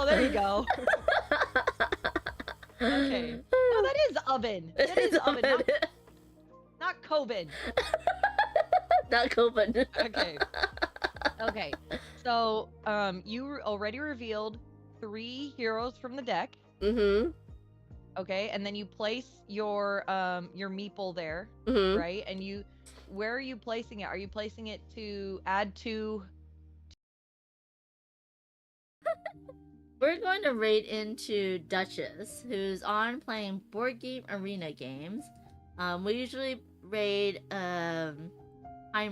Oh, there you go. Okay. No, that is oven. That is oven, not COVID. Not COVID. Okay. Okay. So, you already revealed 3 heroes from the deck. Mm-hmm. Okay, and then you place your meeple there, Mm-hmm. right? And where are you placing it? Are you placing it to add to? We're going to raid into Duchess, who's on playing board game arena games. We usually raid Time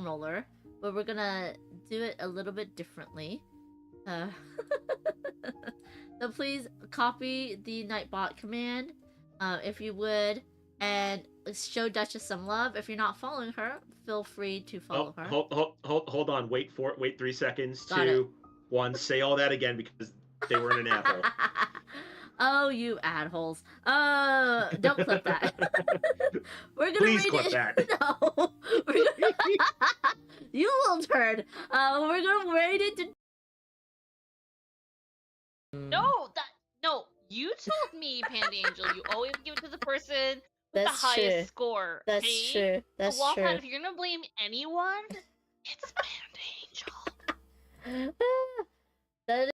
Roller, but we're gonna do it a little bit differently. So please copy the Nightbot command, if you would, and show Duchess some love. If you're not following her, feel free to follow her. Hold on. Wait 3 seconds. Got 2, 1. Say all that again because they were in an apple. Oh, you adholes. Don't clip that. We're gonna Please clip that. No. You little turd. We're gonna raid it to... No, you told me, Panda Angel, you always give it to the person with That's the highest true. score. That's see? true. That's so, true. if you're gonna blame anyone, it's Panda Angel. That is...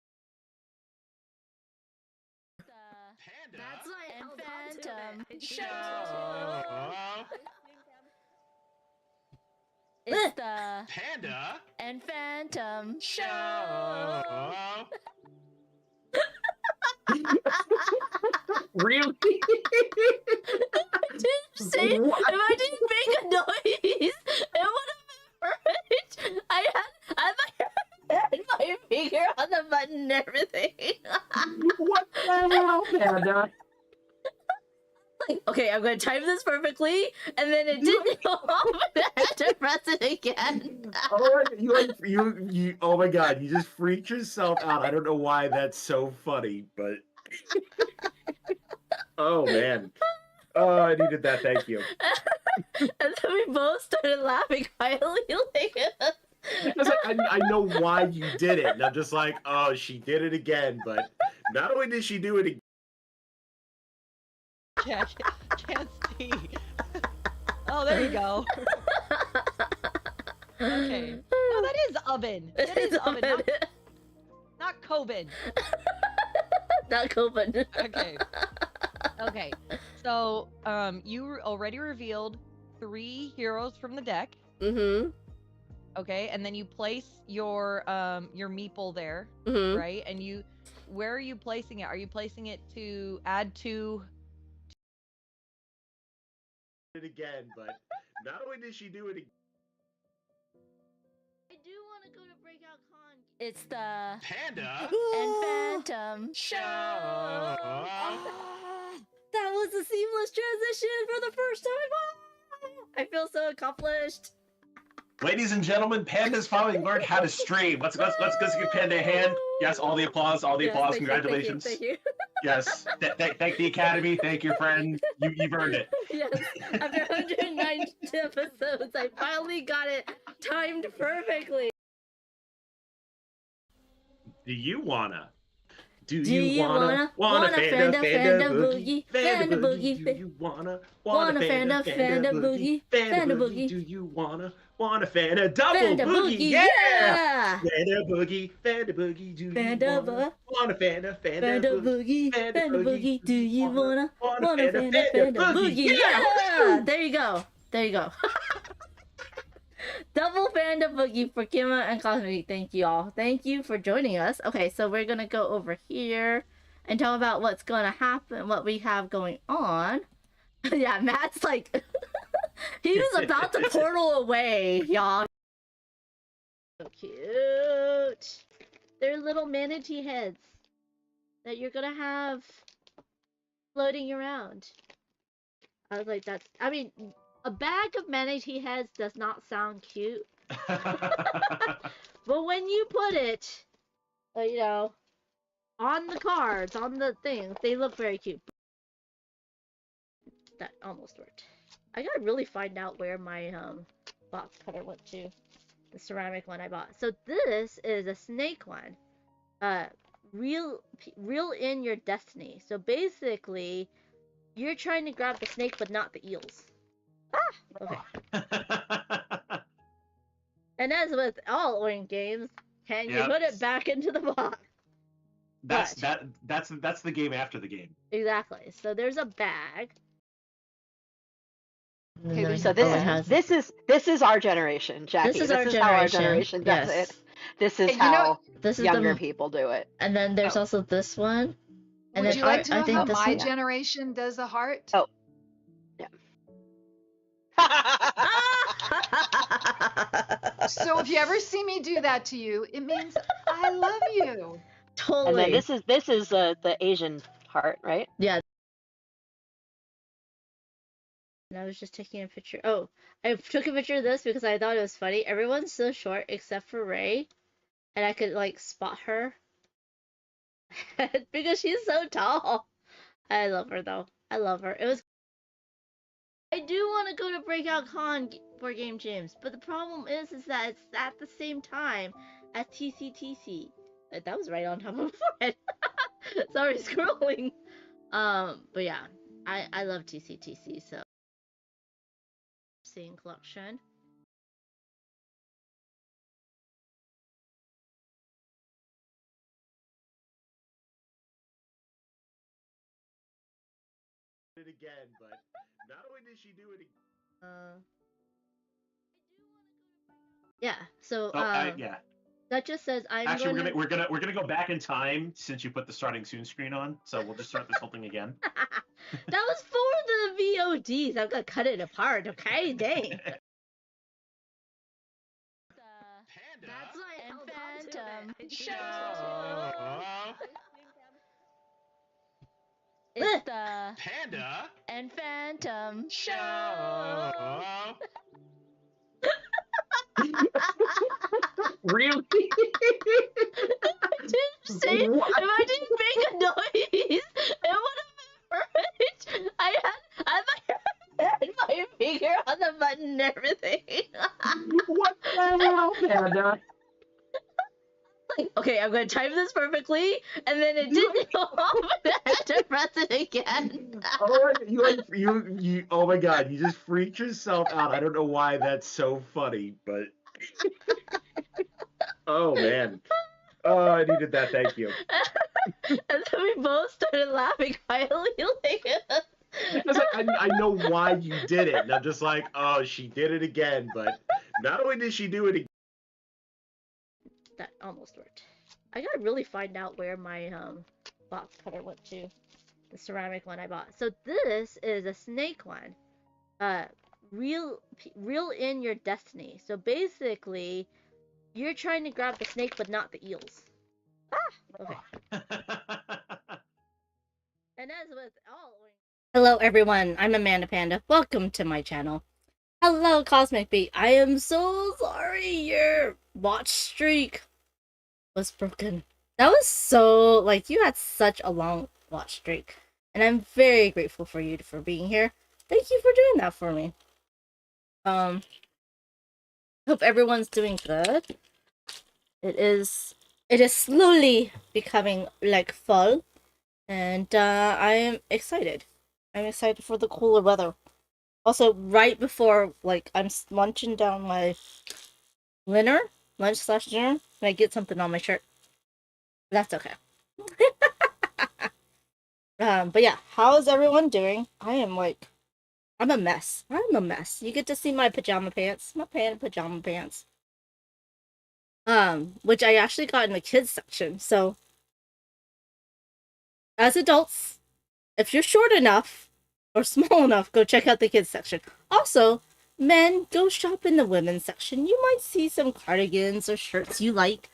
Panda. That's my Phantom Show. It's the Panda. and Phantom Show. Really? If I didn't make a noise, it would have been perfect. I had my finger on the button and everything. What the hell, Panda? Like, okay, I'm gonna time this perfectly, and then it didn't go off, and I had to press it again. Oh my god, you just freaked yourself out. I don't know why that's so funny, but oh man. Oh, I needed that, thank you. And then we both started laughing quietly like I was like, I know why you did it. And I'm just like, oh, she did it again, but not only did she do it again. Yeah, can't see. Oh, there you go. Okay. No, that is oven. That is oven, not COVID. Not COVID. Okay. Okay. So, you already revealed 3 heroes from the deck. Mm-hmm. Okay, and then you place your meeple there, Mm-hmm. right? And where are you placing it? Are you placing it to add to? It again, but not only did she do it again. I do want to go to Breakout Con. It's the Panda. and Phantom Show. That was a seamless transition for the first time. I feel so accomplished. Ladies and gentlemen, Panda's finally learned how to stream. Let's give Panda a hand. Yes, all the applause, Yes, thank you, Congratulations. Thank you. Yes, thank the Academy. Thank your friend. You've earned it. Yes, after 109 episodes, I finally got it timed perfectly. Do you wanna? Do you wanna Fanda boogie, Fanda boogie, Do you wanna Fanda boogie, Fanda boogie? Do you wanna Fanda double Fanda boogie? boogie, Yeah! yeah! Fanda boogie. Do you Fanda wanna Fanda Fanda boogie, Fanda boogie. Do you wanna Fanda boogie? Yeah! Yeah! There you go. Double Fanda boogie for Kima and Cosmic. Thank you all. Thank you for joining us. Okay, so we're gonna go over here and talk about what's gonna happen, what we have going on. Yeah, Matt's like, he was about to portal away, y'all. So cute. They're little manatee heads that you're gonna have floating around. I was like, I mean, a bag of manatee heads does not sound cute. But when you put it, you know, on the cards, on the things, they look very cute. That almost worked. I gotta really find out where my box cutter went to. The ceramic one I bought. So this is a snake one. reel in your destiny. So basically, you're trying to grab the snake, but not the eels. Okay. And as with all Oink games, can you Yep. put it back into the box? That's But- that's the game after the game. Exactly. So there's a bag. Okay, so this is our generation, Jackie. This is our how our generation, generation does yes. it. This is And you know- how This is younger the, people do it. and then there's Oh. also this one. And Would then you like to know I think how this my one. generation does a heart? Oh. So if you ever see me do that to you, it means I love you. Totally. And then this is the Asian heart, right? Yeah. And I was just taking a picture. Oh, I took a picture of this because I thought it was funny. Everyone's so short except for Ray, and I could like spot her because she's so tall. I love her though. I love her. It was. I do want to go to Breakout Con for Game Jams, but the problem is that it's at the same time as TCTC. That was right on top of my forehead. Sorry, scrolling. But yeah, I love TCTC, so. Seeing collection. It again, but not only did she do it again. Yeah. So Yeah. that just says I'm Actually, going we're gonna go back in time since you put the starting soon screen on. So we'll just start this whole thing again. That was for the VODs. I'm gonna cut it apart. Okay, dang. Panda. That's why I And held on to Phantom it. Show. Eh. It's the Panda. and Phantom Show. Really? I didn't say if I didn't make a noise, it would have been perfect. I had my finger on the button and everything. What the hell, Panda? Like, okay, I'm gonna time this perfectly, and then it didn't go off, and I had to press it again. Oh, you! Oh my God! You just freaked yourself out. I don't know why that's so funny, but oh man! Oh, I needed that. Thank you. And then we both started laughing quietly. Because I know why you did it, and I'm just like, oh, she did it again. But not only did she do it again. That almost worked. I gotta really find out where my box cutter went to. The ceramic one I bought. So this is a snake one. Reel in your destiny. So basically, you're trying to grab the snake, but not the eels. Okay. And as with all. Hello everyone, I'm Amanda Panda. Welcome to my channel. Hello Cosmic Beat. I am so sorry your watch streak was broken. That was so, like, you had such a long watch streak. And I'm very grateful for you for being here. Thank you for doing that for me. Hope everyone's doing good. It is slowly becoming like fall. And I am excited. I'm excited for the cooler weather. Also, right before, like, I'm munching down my lunch/dinner, and I get something on my shirt. That's okay. But yeah, how's everyone doing? I'm a mess. I'm a mess. You get to see my pajama pants. My pajama pants. Which I actually got in the kids section. So, as adults, if you're short enough or small enough, go check out the kids section. Also, men, go shop in the women's section. You might see some cardigans or shirts you like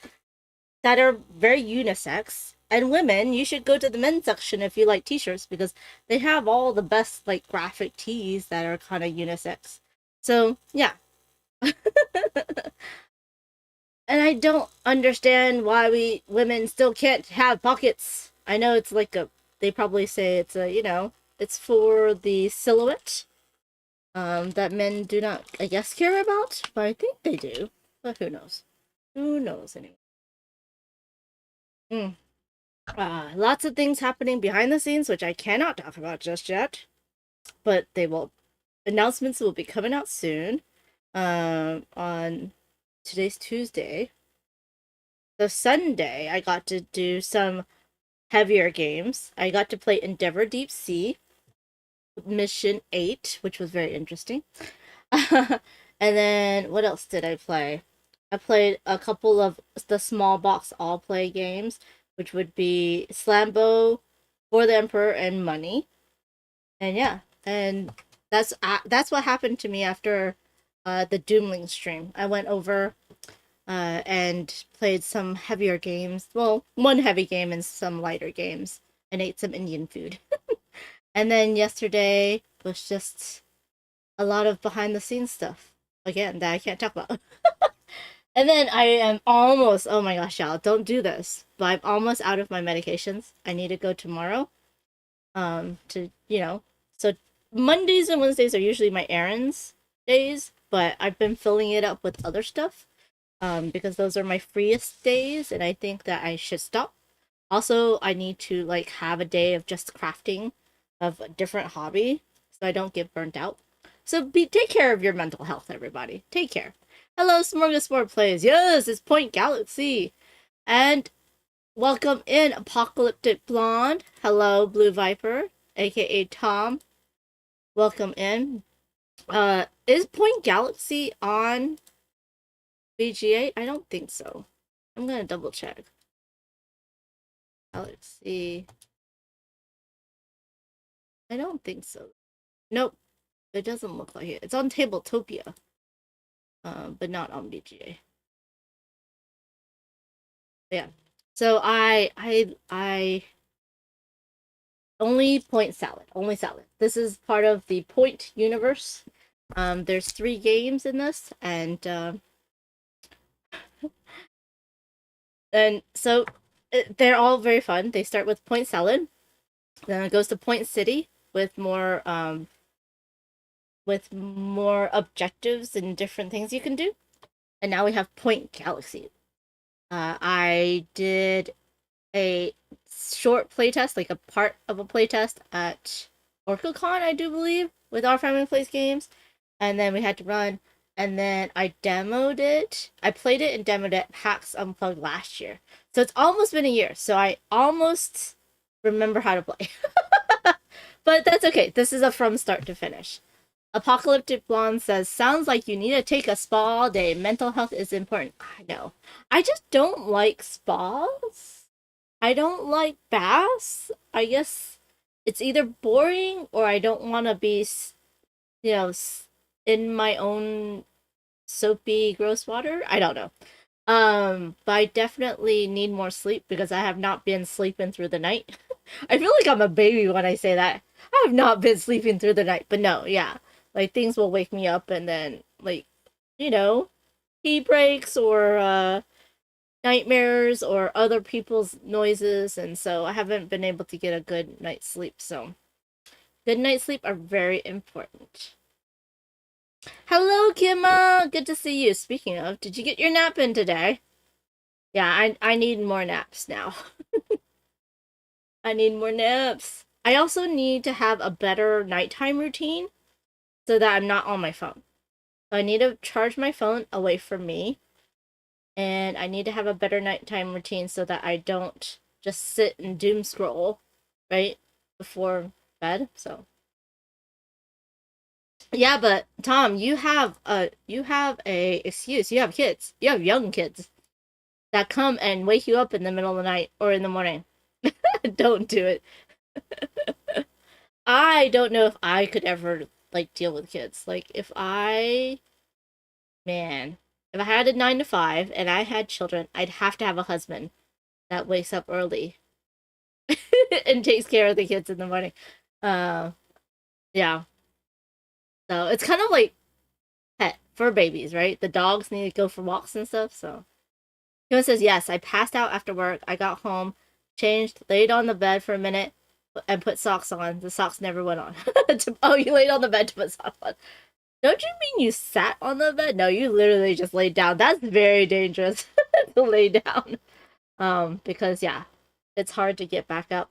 that are very unisex. And women, you should go to the men's section if you like t-shirts, because they have all the best, like, graphic tees that are kind of unisex. So, yeah. And I don't understand why women still can't have pockets. I know it's like they probably say it's it's for the silhouette, that men do not, I guess, care about, but I think they do. But who knows? Who knows anyway? Lots of things happening behind the scenes, which I cannot talk about just yet, but announcements will be coming out soon. On today's Tuesday. So Sunday, I got to do some heavier games. I got to play Endeavor Deep Sea, Mission 8, which was very interesting. And then, what else did I play? I played a couple of the small box all play games, which would be Slambo, For the Emperor, and Money. And yeah, and that's what happened to me after the Doomling stream. I went over and played some heavier games. Well, one heavy game and some lighter games, and ate some Indian food. And then yesterday was just a lot of behind the scenes stuff. Again, that I can't talk about. And then I am almost, oh my gosh, y'all, don't do this. But I'm almost out of my medications. I need to go tomorrow. So Mondays and Wednesdays are usually my errands days, but I've been filling it up with other stuff. Because those are my freest days, and I think that I should stop. Also, I need to have a day of just crafting of a different hobby, so I don't get burnt out. So take care of your mental health, everybody. Take care. Hello, Smorgasbord Plays. Yes, it's Point Galaxy. And welcome in, Apocalyptic Blonde. Hello, Blue Viper, aka Tom. Welcome in. Is Point Galaxy on VGA? I don't think so. I'm gonna double check. Galaxy. I don't think so. Nope. It doesn't look like it. It's on Tabletopia. But not on VGA. Yeah. So I only Point Salad. Only Salad. This is part of the Point universe. There's 3 games in this, and so they're all very fun. They start with Point Salad, then it goes to Point City with more objectives and different things you can do, and now we have Point Galaxy. I did a short playtest, like a part of a playtest at OrcaCon, I do believe, with Our Family Plays Games, and then we had to run. And then I demoed it. I played it and demoed it at PAX Unplugged last year. So it's almost been a year. So I almost remember how to play. But that's okay. This is a from start to finish. Apocalyptic Blonde says, sounds like you need to take a spa all day. Mental health is important. I know. I just don't like spas. I don't like baths. I guess it's either boring or I don't want to be, in my own soapy gross water. I don't know. But I definitely need more sleep because I have not been sleeping through the night. I feel like I'm a baby when I say that. I have not been sleeping through the night, but no, yeah. Things will wake me up and then pee breaks or nightmares or other people's noises, and so I haven't been able to get a good night's sleep. So good night's sleep are very important. Hello, Kimma! Good to see you. Speaking of, did you get your nap in today? Yeah, I need more naps now. I need more naps. I also need to have a better nighttime routine so that I'm not on my phone. So I need to charge my phone away from me, and I need to have a better nighttime routine so that I don't just sit and doom scroll right before bed. So yeah, but Tom, you have a excuse. You have kids. You have young kids that come and wake you up in the middle of the night or in the morning. Don't do it. I don't know if I could ever deal with kids. If I had a 9 to 5 and I had children, I'd have to have a husband that wakes up early and takes care of the kids in the morning. Yeah. So it's kind of like pet for babies, right? The dogs need to go for walks and stuff. So Kim says, yes, I passed out after work. I got home, changed, laid on the bed for a minute, and put socks on. The socks never went on. Oh, you laid on the bed to put socks on. Don't you mean you sat on the bed? No, you literally just laid down. That's very dangerous to lay down. Because yeah, it's hard to get back up.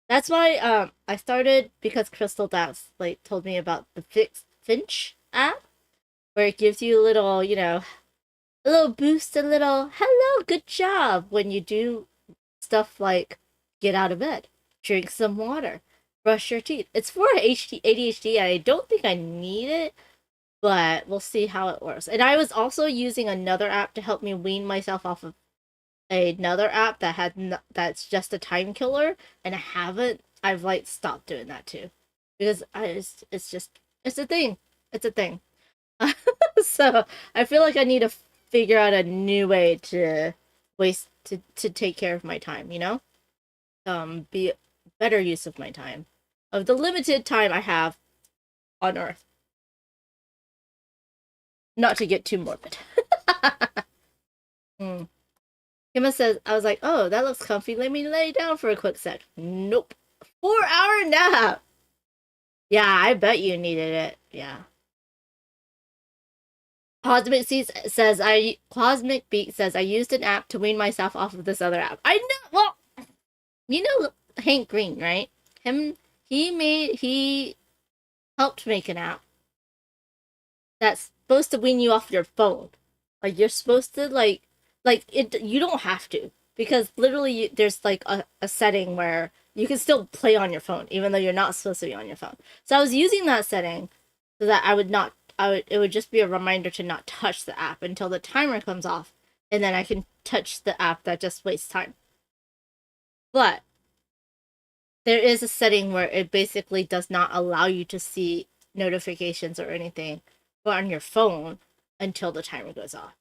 That's why I started, because Crystal Dax like told me about the Finch app, where it gives you a little, a little boost, a little hello, good job when you do stuff like get out of bed, drink some water, brush your teeth. It's for ADHD, and I don't think I need it, but we'll see how it works. And I was also using another app to help me wean myself off of another app that that's just a time killer, and I've like stopped doing that too, because it's a thing. It's a thing. So I feel like I need to figure out a new way to take care of my time, be better use of my time, of the limited time I have on Earth. Not to get too morbid. Kima says, I was like, oh, that looks comfy. Let me lay down for a quick sec. Nope. 4-hour nap. Yeah, I bet you needed it. Yeah. Cosmic Beat says I used an app to wean myself off of this other app. I know. Well, you know Hank Green, right? He helped make an app that's supposed to wean you off your phone. Like, you're supposed to like it. You don't have to, because literally there's like a setting where you can still play on your phone even though you're not supposed to be on your phone. So I was using that setting so that it would just be a reminder to not touch the app until the timer comes off, and then I can touch the app that just wastes time. But there is a setting where it basically does not allow you to see notifications or anything on your phone until the timer goes off.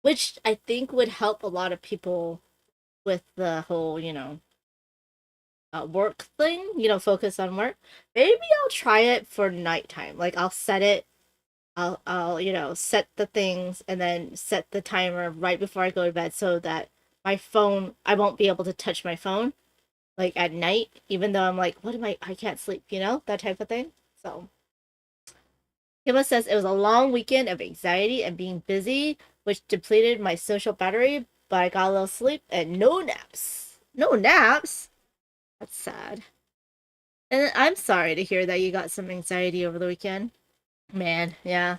Which I think would help a lot of people with the whole, work thing, focus on work. Maybe I'll try it for nighttime. Like, I'll set it, I'll set the things and then set the timer right before I go to bed, so that my phone, I won't be able to touch my phone, like, at night, even though I'm like, I can't sleep, that type of thing. So, Kima says it was a long weekend of anxiety and being busy, which depleted my social battery, but I got a little sleep and no naps. No naps? That's sad. And I'm sorry to hear that you got some anxiety over the weekend. Man, yeah.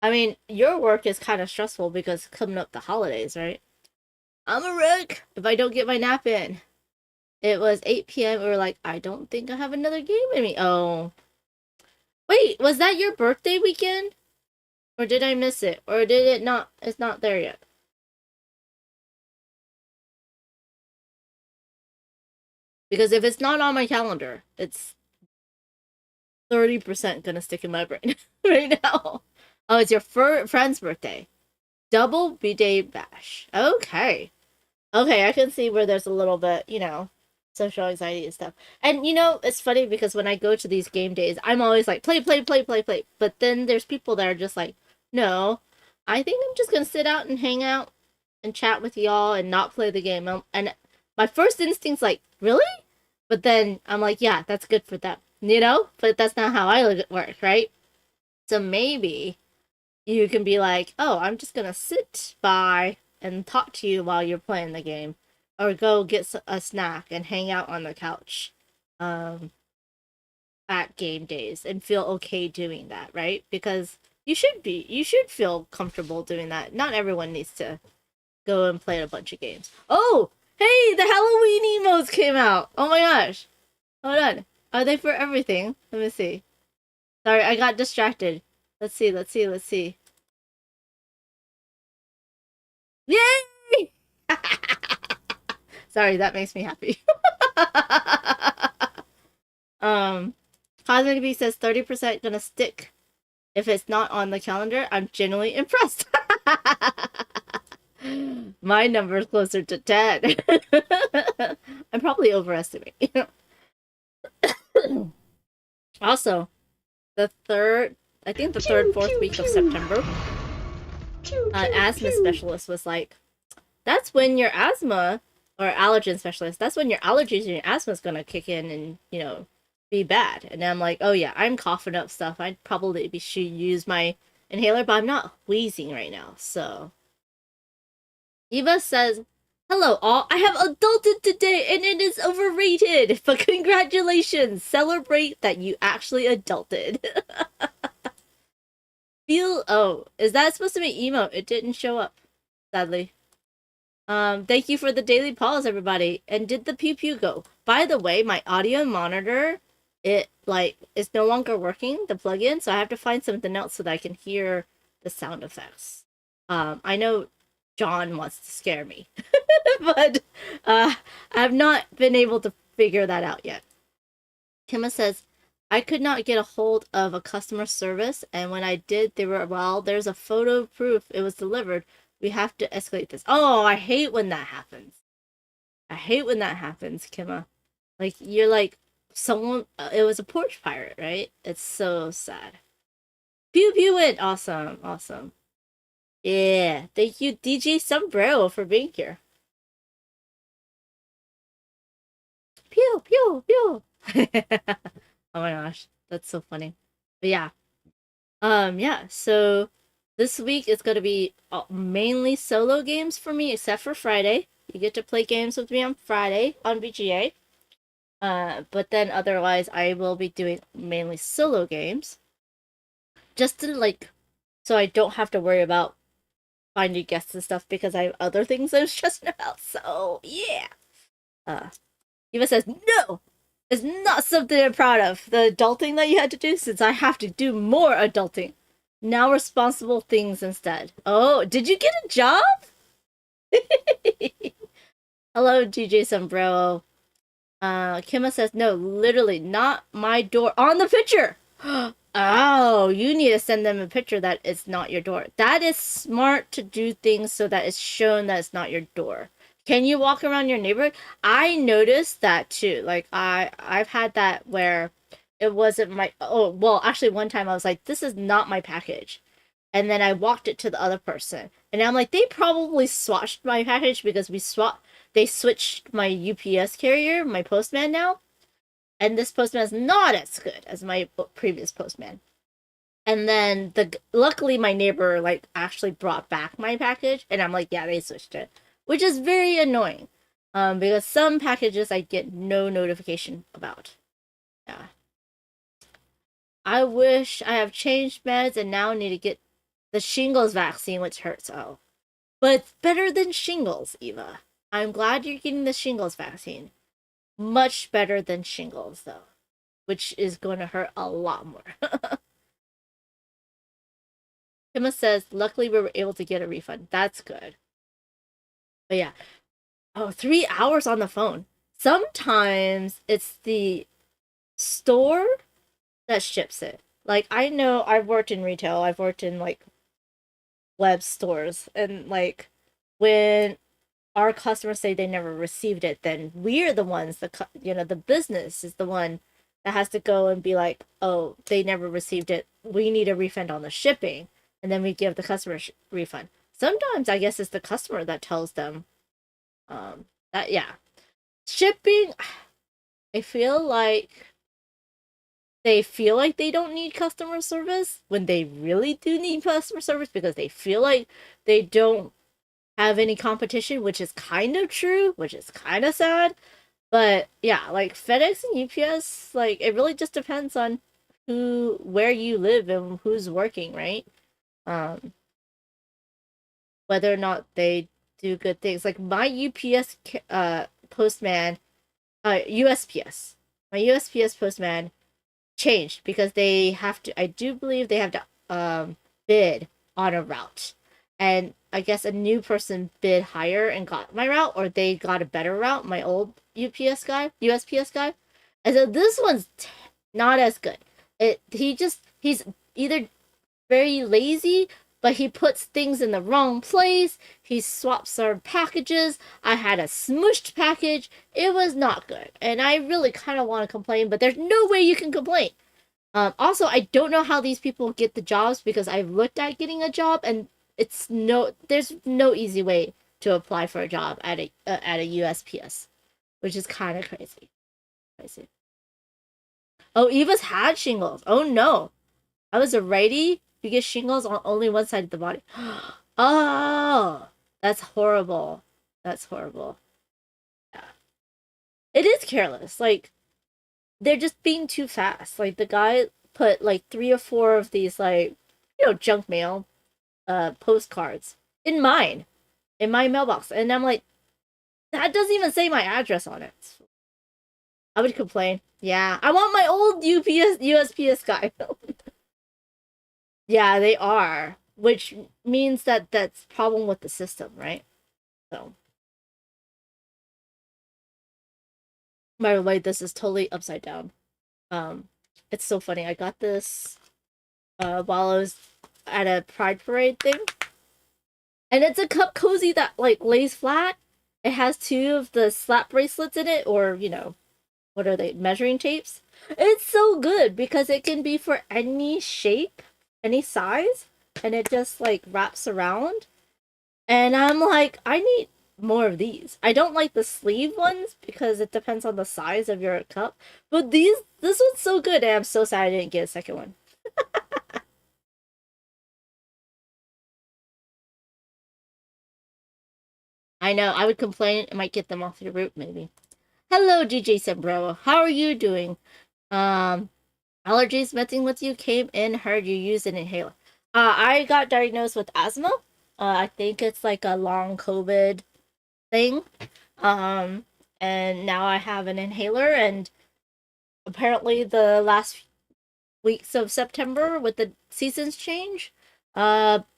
I mean, your work is kind of stressful because coming up the holidays, right? I'm a wreck if I don't get my nap in. It was 8 p.m. We were like, I don't think I have another game in me. Oh. Wait, was that your birthday weekend? Or did I miss it? Or did it not? It's not there yet. Because if it's not on my calendar, it's 30% gonna stick in my brain right now. Oh, it's your friend's birthday. Double B-Day bash. Okay. Okay, I can see where there's a little bit, social anxiety and stuff. And, it's funny because when I go to these game days, I'm always like, play. But then there's people that are just like, no, I think I'm just gonna sit out and hang out and chat with y'all and not play the game. And my first instinct's like, really? But then I'm like, yeah, that's good for them, But that's not how I look at work, right? So maybe you can be like, oh, I'm just gonna sit by and talk to you while you're playing the game, or go get a snack and hang out on the couch at game days and feel okay doing that, right? Because you should feel comfortable doing that. Not everyone needs to go and play a bunch of games. Oh, hey, the Halloween emotes came out. Oh my gosh. Hold on. Are they for everything? Let me see. Sorry, I got distracted. Let's see. Yay! Sorry, that makes me happy. Cosmic Bee says 30% gonna stick. If it's not on the calendar, I'm genuinely impressed. My number is closer to 10. I'm probably overestimating. Also, the third, fourth week of September, an asthma specialist was like, that's when your asthma, or allergen specialist, that's when your allergies and your asthma is gonna kick in and, be bad. And I'm like, oh yeah, I'm coughing up stuff. I'd probably should use my inhaler, but I'm not wheezing right now, so. Eva says, Hello, all. I have adulted today, and it is overrated. But congratulations! Celebrate that you actually adulted. Is that supposed to be emote? It didn't show up, sadly. Thank you for the daily pause, everybody. And did the pew pew go? By the way, my audio monitor, is no longer working, the plugin, so I have to find something else so that I can hear the sound effects. I know John wants to scare me, but I've not been able to figure that out yet. Kima says, I could not get a hold of a customer service, and when I did, they were, well, there's a photo proof it was delivered. We have to escalate this. Oh, I hate when that happens. I hate when that happens, Kima. Like, you're like, someone, it was a porch pirate, right? It's so sad. Pew pew went. Awesome, awesome. Yeah, thank you, DJ Sombrero, for being here. Pew pew pew. Oh my gosh, that's so funny. But yeah. Yeah, so this week is going to be mainly solo games for me, except for Friday. You get to play games with me on Friday on VGA. But then otherwise, I will be doing mainly solo games. Just to, so I don't have to worry about finding guests and stuff because I have other things I'm stressing about. So, yeah. Eva says, no! It's not something I'm proud of. The adulting that you had to do, since I have to do more adulting. Now responsible things instead. Oh, did you get a job? Hello, DJ Sombrero. Kima says, no, literally, not my door. On the picture! Oh, you need to send them a picture that it's not your door. That is smart to do things so that it's shown that it's not your door. Can you walk around your neighborhood? I noticed that too. Like, I've had that where it wasn't my... Oh, well, actually, one time I was like, this is not my package. And then I walked it to the other person. And I'm like, they probably swatched my package because they switched my UPS carrier, my postman now. And this postman is not as good as my previous postman. And then luckily my neighbor actually brought back my package, and I'm like, yeah, they switched it, which is very annoying, because some packages I get no notification about. Yeah. I wish I have changed meds and now need to get the shingles vaccine, which hurts. Oh, but it's better than shingles, Eva. I'm glad you're getting the shingles vaccine. Much better than shingles, though, which is going to hurt a lot more. Emma says, luckily we were able to get a refund. That's good. But yeah. Oh, 3 hours on the phone. Sometimes it's the store that ships it. Like, I know I've worked in retail. I've worked in, web stores. And, when our customers say they never received it, then we're the ones, the business is the one that has to go and be like, oh, they never received it. We need a refund on the shipping. And then we give the customer refund. Sometimes I guess it's the customer that tells them that, yeah. Shipping, I feel like they feel like they don't need customer service when they really do need customer service because they feel like they don't have any competition, which is kind of true, which is kind of sad. But yeah, FedEx and UPS, it really just depends on where you live and who's working, right? Whether or not they do good things. Like my UPS postman, USPS, my USPS postman changed because they have to. I do believe they have to bid on a route, and I guess a new person bid higher and got my route, or they got a better route. My old USPS guy, and so this one's not as good. He's either very lazy, but he puts things in the wrong place. He swaps our packages. I had a smushed package. It was not good. And I really kind of want to complain, but there's no way you can complain. Also, I don't know how these people get the jobs because I've looked at getting a job and there's no easy way to apply for a job at a USPS, which is kind of crazy. Oh, Eva's had shingles. Oh no. I was a righty. You get shingles on only one side of the body. Oh, that's horrible. That's horrible. Yeah. It is careless. Like, they're just being too fast. Like, the guy put like 3 or 4 of these, like, junk mail postcards in my mailbox. And I'm like, that doesn't even say my address on it. I would complain. Yeah, I want my old USPS guy. Yeah, they are, which means that that's problem with the system, right? So, by the way, this is totally upside down. It's so funny. I got this while I was at a Pride Parade thing, and it's a cup cozy that like lays flat. It has 2 of the slap bracelets in it, or what are they, measuring tapes? It's so good because it can be for any shape, any size, and it just like wraps around. And I'm like, I need more of these. I don't like the sleeve ones because it depends on the size of your cup. But this one's so good, and I'm so sad I didn't get a second one. I know, I would complain. It might get them off your route, maybe. Hello, DJ Sombrero. How are you doing? Allergies messing with you? Came in, heard you use an inhaler. I got diagnosed with asthma. I think it's like a long COVID thing. And now I have an inhaler, and apparently the last weeks of September with the seasons change,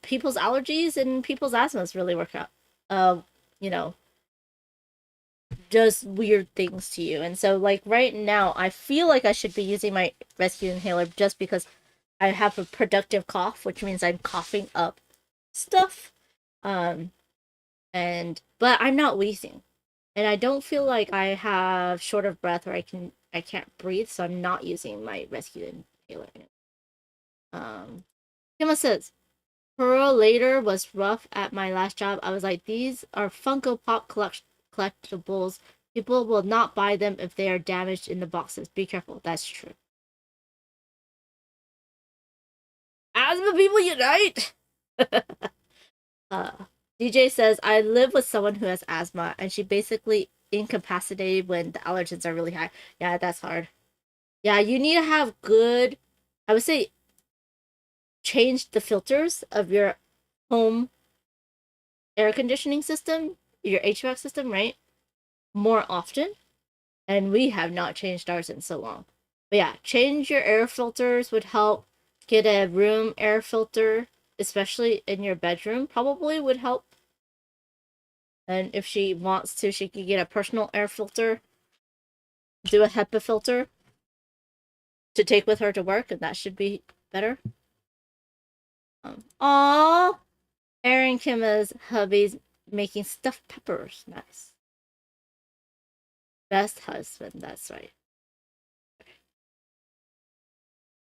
people's allergies and people's asthmas really work out. You know, does weird things to you. And so like right now I feel like I should be using my rescue inhaler just because I have a productive cough, which means I'm coughing up stuff. But I'm not wheezing. And I don't feel like I have short of breath or I can't breathe, so I'm not using my rescue inhaler. Kima says, Pearl later was rough at my last job. I was like, these are Funko Pop collectibles. People will not buy them if they are damaged in the boxes. Be careful. That's true. Asthma people unite! DJ says, I live with someone who has asthma, and she basically incapacitated when the allergens are really high. Yeah, that's hard. Yeah, you need to have good, I would say, change the filters of your home air conditioning system, your HVAC system, right? More often. And we have not changed ours in so long. But yeah, change your air filters would help. Get a room air filter, especially in your bedroom, probably would help. And if she wants to, she could get a personal air filter, do a HEPA filter to take with her to work, and that should be better. Aww! Aaron Kim's hubby's making stuffed peppers. Nice. Best husband, that's right.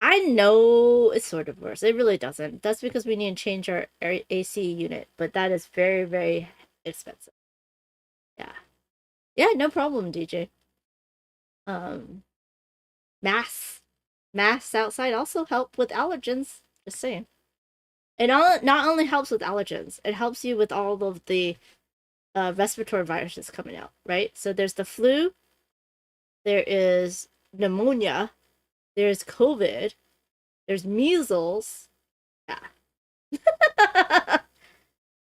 I know it sort of works. It really doesn't. That's because we need to change our AC unit, but that is very, very expensive. Yeah. Yeah, no problem, DJ. Masks outside also help with allergens. Just saying. It not only helps with allergens, it helps you with all of the respiratory viruses coming out, right? So there's the flu, there is pneumonia, there's COVID, there's measles. Yeah.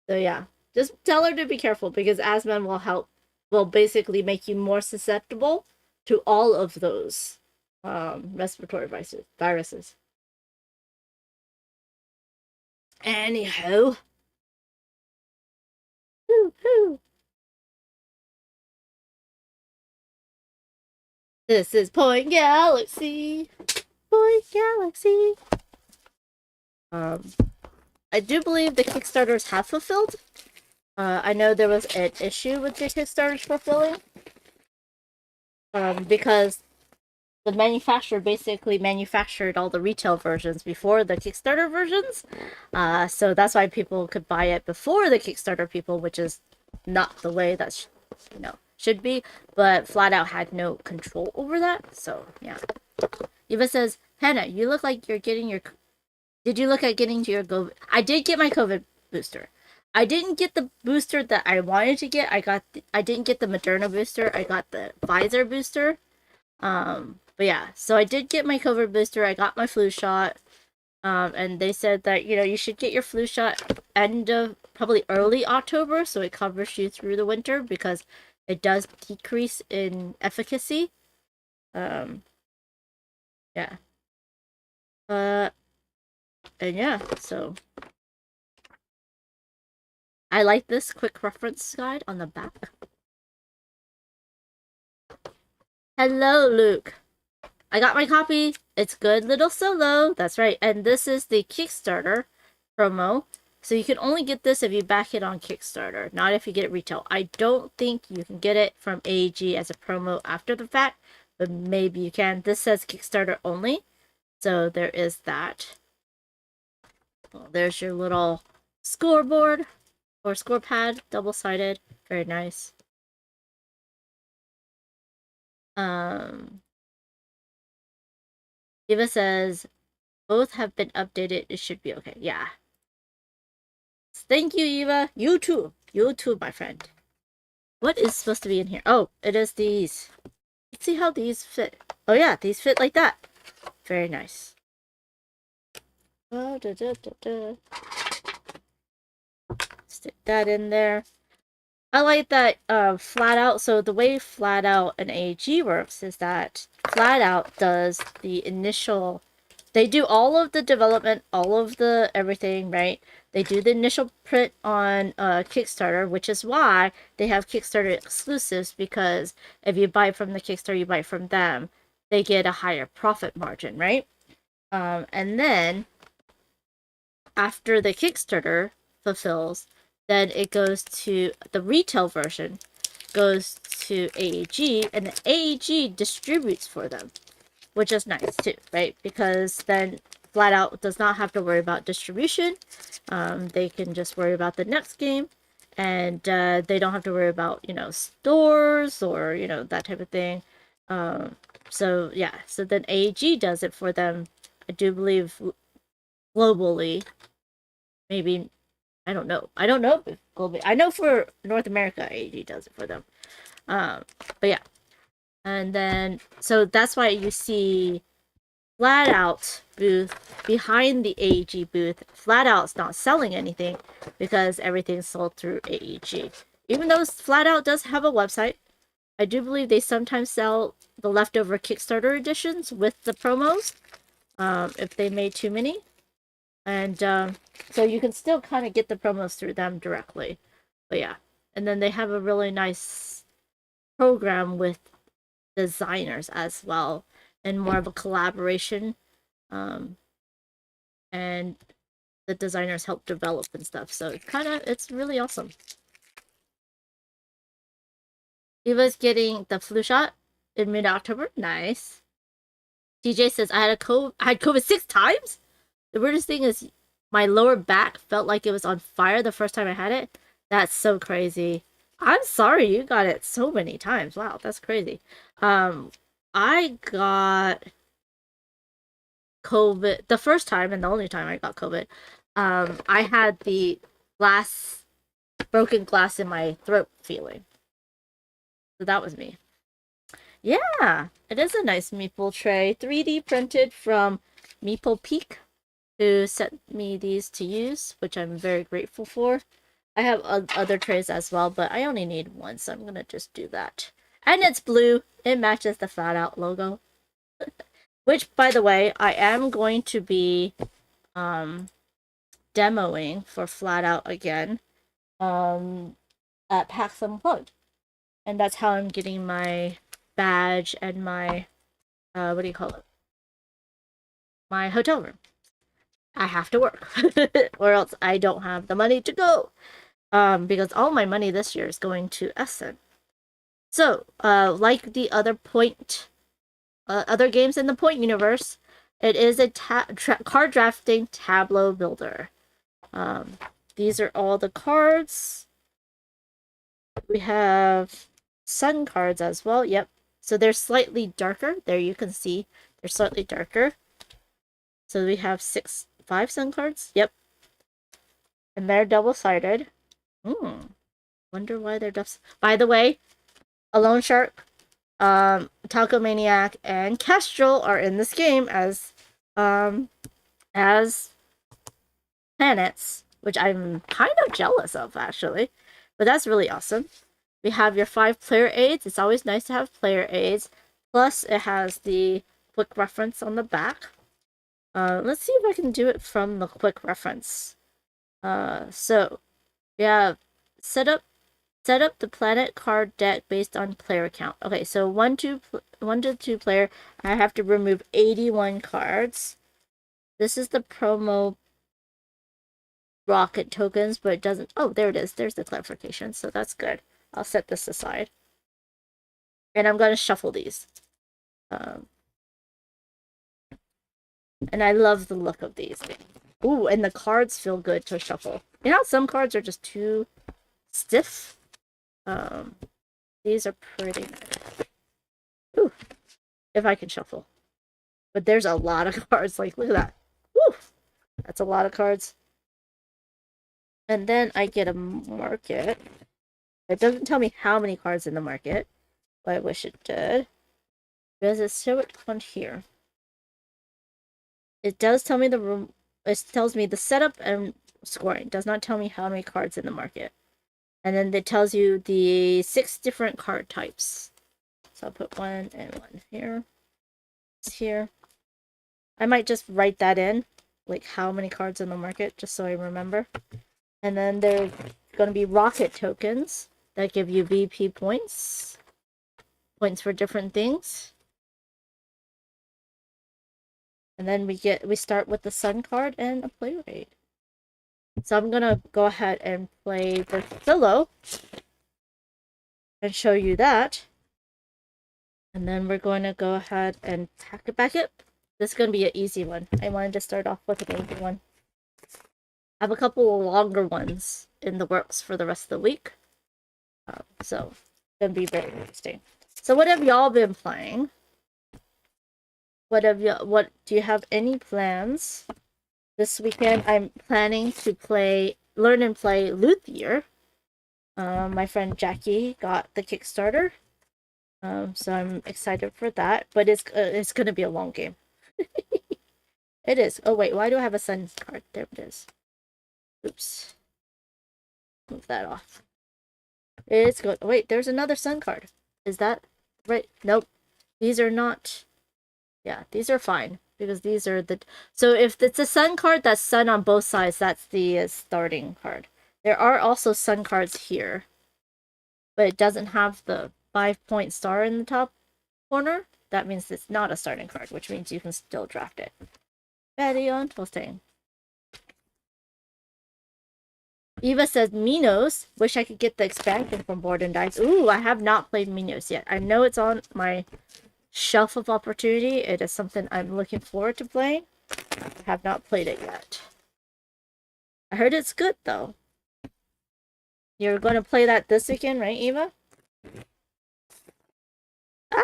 So yeah, just tell her to be careful because asthma will basically make you more susceptible to all of those respiratory viruses. Anyhow. Woo-hoo. This is Point Galaxy. Point Galaxy. I do believe the Kickstarters have fulfilled. I know there was an issue with the Kickstarters fulfilling. Because the manufacturer basically manufactured all the retail versions before the Kickstarter versions. So that's why people could buy it before the Kickstarter people, which is not the way that should be. But Flatout had no control over that. So yeah. Eva says, Hannah, you look like you're getting your. Did you look at getting to your COVID? I did get my COVID booster. I didn't get the booster that I wanted to get. I didn't get the Moderna booster. I got the Pfizer booster. But yeah, so I did get my COVID booster. I got my flu shot. And they said that, you know, you should get your flu shot end of probably early October so it covers you through the winter because it does decrease in efficacy. Yeah. And yeah, so I like this quick reference guide on the back. Hello, Luke. I got my copy. It's good little solo. That's right. And this is the Kickstarter promo. So you can only get this if you back it on Kickstarter, not if you get it retail. I don't think you can get it from AEG as a promo after the fact, but maybe you can. This says Kickstarter only. So there is that. Well, there's your little scoreboard or score pad, double-sided. Very nice. Eva says, both have been updated. It should be okay. Yeah. Thank you, Eva. You too. You too, my friend. What is supposed to be in here? Oh, it is these. Let's see how these fit. Oh yeah, these fit like that. Very nice. Oh, stick that in there. I like that Flatout. So the way Flatout and AEG works is that Flatout does the initial. They do all of the development, all of the everything, right? They do the initial print on Kickstarter, which is why they have Kickstarter exclusives, because if you buy from the Kickstarter, you buy from them, they get a higher profit margin, right? And then after the Kickstarter fulfills, then it goes to the retail version, goes to AEG, and the AEG distributes for them, which is nice too, right? Because then Flatout does not have to worry about distribution. They can just worry about the next game, and they don't have to worry about, you know, stores or, you know, that type of thing. So yeah, so then AEG does it for them. I do believe globally, maybe. I don't know if globally. I know for North America, AEG does it for them. But yeah. And then, so that's why you see Flatout booth behind the AEG booth. Flatout's not selling anything because everything's sold through AEG. Even though Flatout does have a website, I do believe they sometimes sell the leftover Kickstarter editions with the promos, if they made too many. And so you can still kind of get the promos through them directly. But yeah. And then they have a really nice program with designers as well, and more of a collaboration. And the designers help develop and stuff. So it's really awesome. Eva's getting the flu shot in mid-October. Nice. DJ says, I had COVID 6 times? The weirdest thing is my lower back felt like it was on fire the first time I had it. That's so crazy. I'm sorry you got it so many times. Wow, that's crazy. I got COVID the first time and the only time I got COVID. I had the broken glass in my throat feeling. So that was me. Yeah, it is a nice meeple tray. 3D printed from Meeple Peak, who sent me these to use, which I'm very grateful for. I have other trays as well, but I only need one, so I'm gonna just do that. And it's blue. It matches the Flatout logo. Which, by the way, I am going to be demoing for Flatout again at PAX Unplugged. And that's how I'm getting my badge and my, what do you call it? My hotel room. I have to work, or else I don't have the money to go. Because all my money this year is going to Essen. So, like the other other games in the Point universe, it is a card drafting tableau builder. These are all the cards. We have sun cards as well. Yep. So they're slightly darker. There you can see they're slightly darker. So we have 5 sun cards. Yep. And they're double-sided. Wonder why they're just. By the way, Alone Shark, Taco Maniac, and Kestrel are in this game as planets, which I'm kind of jealous of actually, but that's really awesome. We have your 5 player aids. It's always nice to have player aids. Plus, it has the quick reference on the back. Let's see if I can do it from the quick reference. So we have set up the planet card deck based on player count. Okay, so 1 to 2 player, I have to remove 81 cards. This is the promo rocket tokens, but it doesn't. Oh, there it is. There's the clarification. So that's good. I'll set this aside. And I'm going to shuffle these. And I love the look of these. Ooh, and the cards feel good to shuffle. You know how some cards are just too stiff? These are pretty nice. Ooh, if I can shuffle. But there's a lot of cards. Like, look at that. Woo! That's a lot of cards. And then I get a market. It doesn't tell me how many cards in the market, but I wish it did. Does it show it on here? It does tell me the room. It tells me the setup and scoring. It does not tell me how many cards in the market. And then it tells you the 6 different card types. So I'll put 1 and 1 here. It's here. I might just write that in, like how many cards in the market, just so I remember. And then there's going to be rocket tokens that give you VP points. Points for different things. And then we start with the sun card and a play rate. So I'm going to go ahead and play the solo and show you that. And then we're going to go ahead and pack it back up. This is going to be an easy one. I wanted to start off with an easy one. I have a couple of longer ones in the works for the rest of the week. So it's going to be very interesting. So what have y'all been playing? What do you have any plans? This weekend I'm planning to learn and play Luthier. My friend Jackie got the Kickstarter. So I'm excited for that, but it's going to be a long game. It is. Oh wait, why do I have a sun card? There it is. Oops. Move that off. It's good. Wait, there's another sun card. Is that right? Nope. These are not. Yeah, these are fine because these are the. So if it's a sun card that's sun on both sides, that's the starting card. There are also sun cards here, but it doesn't have the 5-point star in the top corner. That means it's not a starting card, which means you can still draft it. Betty on Tostain. Eva says, Minos. Wish I could get the expansion from Board and Dice. Ooh, I have not played Minos yet. I know it's on my shelf of opportunity. It is something I'm looking forward to playing. I have not played it yet. I heard it's good, though. You're going to play that this weekend, right, Eva? Ah!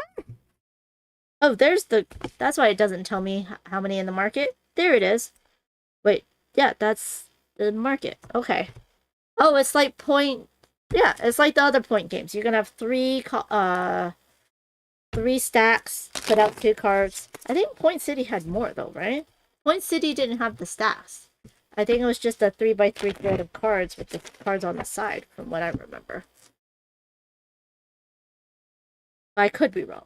Oh, there's the... That's why it doesn't tell me how many in the market. There it is. Wait, yeah, that's the market. Okay. Oh, it's like point... Yeah, it's like the other point games. You're going to have 3 stacks, put out 2 cards. I think Point City had more, though, right? Point City didn't have the stacks. I think it was just a 3x3 grid of cards with the cards on the side, from what I remember. I could be wrong.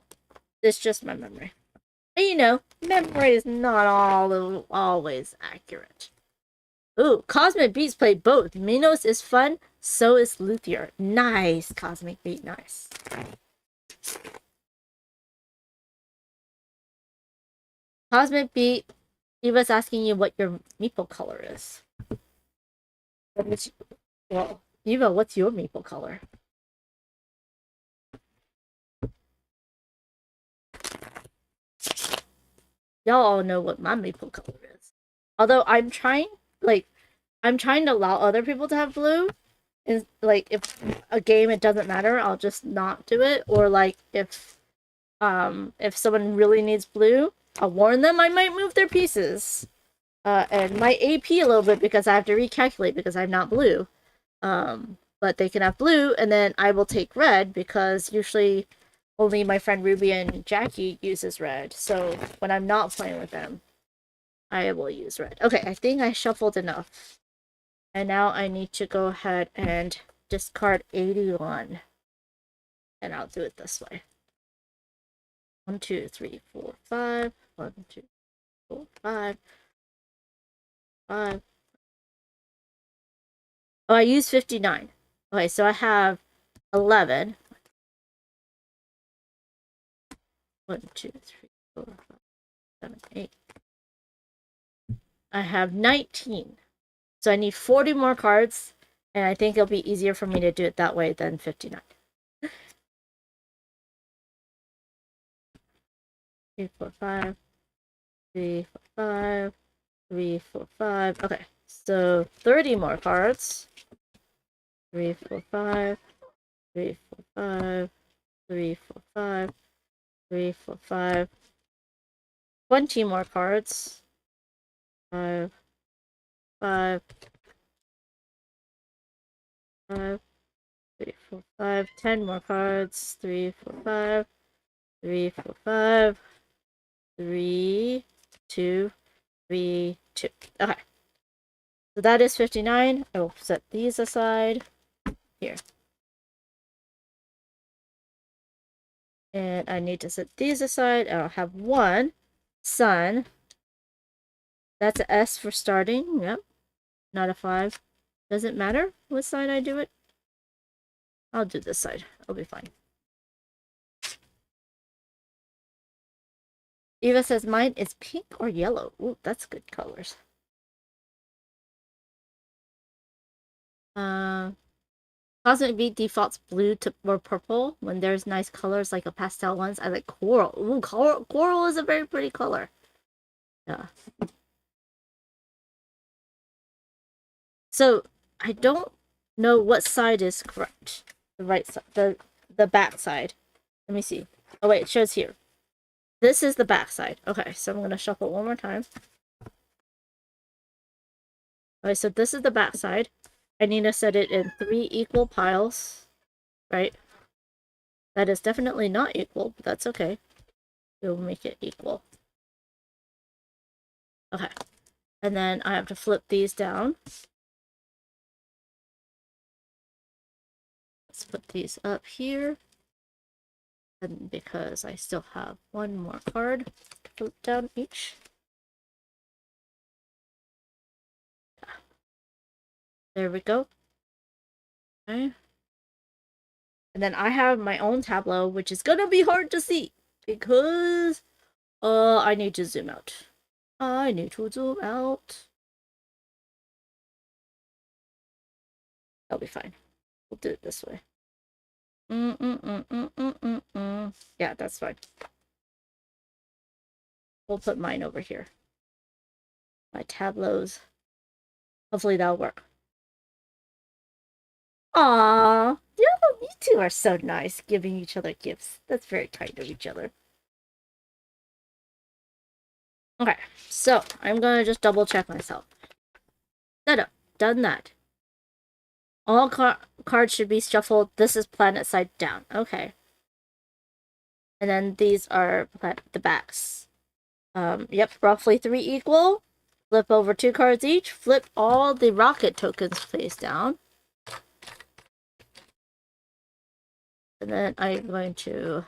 It's just my memory. But you know, memory is not always accurate. Ooh, Cosmic Beats played both. Minos is fun, so is Luthier. Nice, Cosmic Beat, nice. Cosmic Beat, Eva's asking you what your meeple color is. Well, Eva, what's your meeple color? Y'all all know what my maple color is. Although I'm trying to allow other people to have blue. And like if a game it doesn't matter, I'll just not do it. Or like if someone really needs blue, I'll warn them I might move their pieces. And my AP a little bit because I have to recalculate because I'm not blue. But they can have blue, and then I will take red because usually only my friend Ruby and Jackie uses red. So when I'm not playing with them, I will use red. Okay, I think I shuffled enough. And now I need to go ahead and discard 81. And I'll do it this way. 1, 2, 3, 4, 5. 1, 2, 4, 5. 5. Oh, I used 59. Okay, so I have 11. 1, 2, 3, 4, 5, 7, 8. I have 19. So I need 40 more cards, and I think it'll be easier for me to do it that way than 59. 3, 4, 5. 3, 4, 5. 3, 4, 5. Okay, so 30 more cards. 3, 4, 5. 3, 4, 5. 3, 4, 5. 3, 4, 5. 20 more cards. 5. 5. 5. 3, 4, 5. 10 more cards. 3, 4, 5. 3, 4, 5. 3, 2, 3, 2. Okay. So that is 59. I will set these aside here. And I need to set these aside. I'll have 1 sun. That's an S for starting. Yep. Not a 5. Does it matter what side I do it? I'll do this side. I'll be fine. Eva says mine is pink or yellow. Ooh, that's good colors. Cosmic V defaults blue to or purple when there's nice colors like a pastel ones. I like coral. Ooh, coral is a very pretty color. Yeah. So I don't know what side is correct. The right side, the back side. Let me see. Oh wait, it shows here. This is the back side. Okay, so I'm gonna shuffle one more time. Okay, so this is the back side. I need to set it in 3 equal piles, right? That is definitely not equal, but that's okay. We'll make it equal. Okay, and then I have to flip these down. Let's put these up here. And because I still have 1 more card to flip down each. There we go. Okay. And then I have my own tableau, which is gonna be hard to see because I need to zoom out. I need to zoom out. I'll be fine. We'll do it this way. Yeah, that's fine. We'll put mine over here. My tableaus. Hopefully that'll work. Aww. You two are so nice, giving each other gifts. That's very kind of each other. Okay, so I'm gonna just double check myself. Done that. All cards should be shuffled. This is planet side down. Okay. And then these are the backs. Yep, roughly 3 equal. Flip over 2 cards each. Flip all the rocket tokens face down. And then I'm going to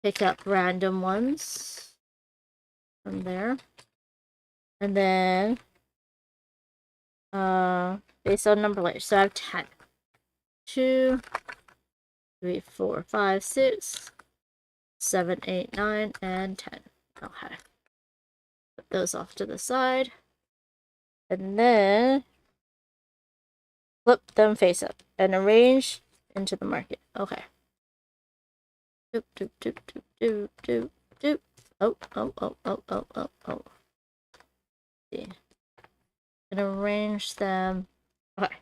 pick up random ones from there. And then based on number later. So I have 10. 2, 3, 4, 5, 6, 7, 8, 9, and 10. Okay. Put those off to the side. And then flip them face up and arrange into the market. Okay. Doop, doop, doop, doop, doop, doop, doop. Oh. See. And arrange them. Okay.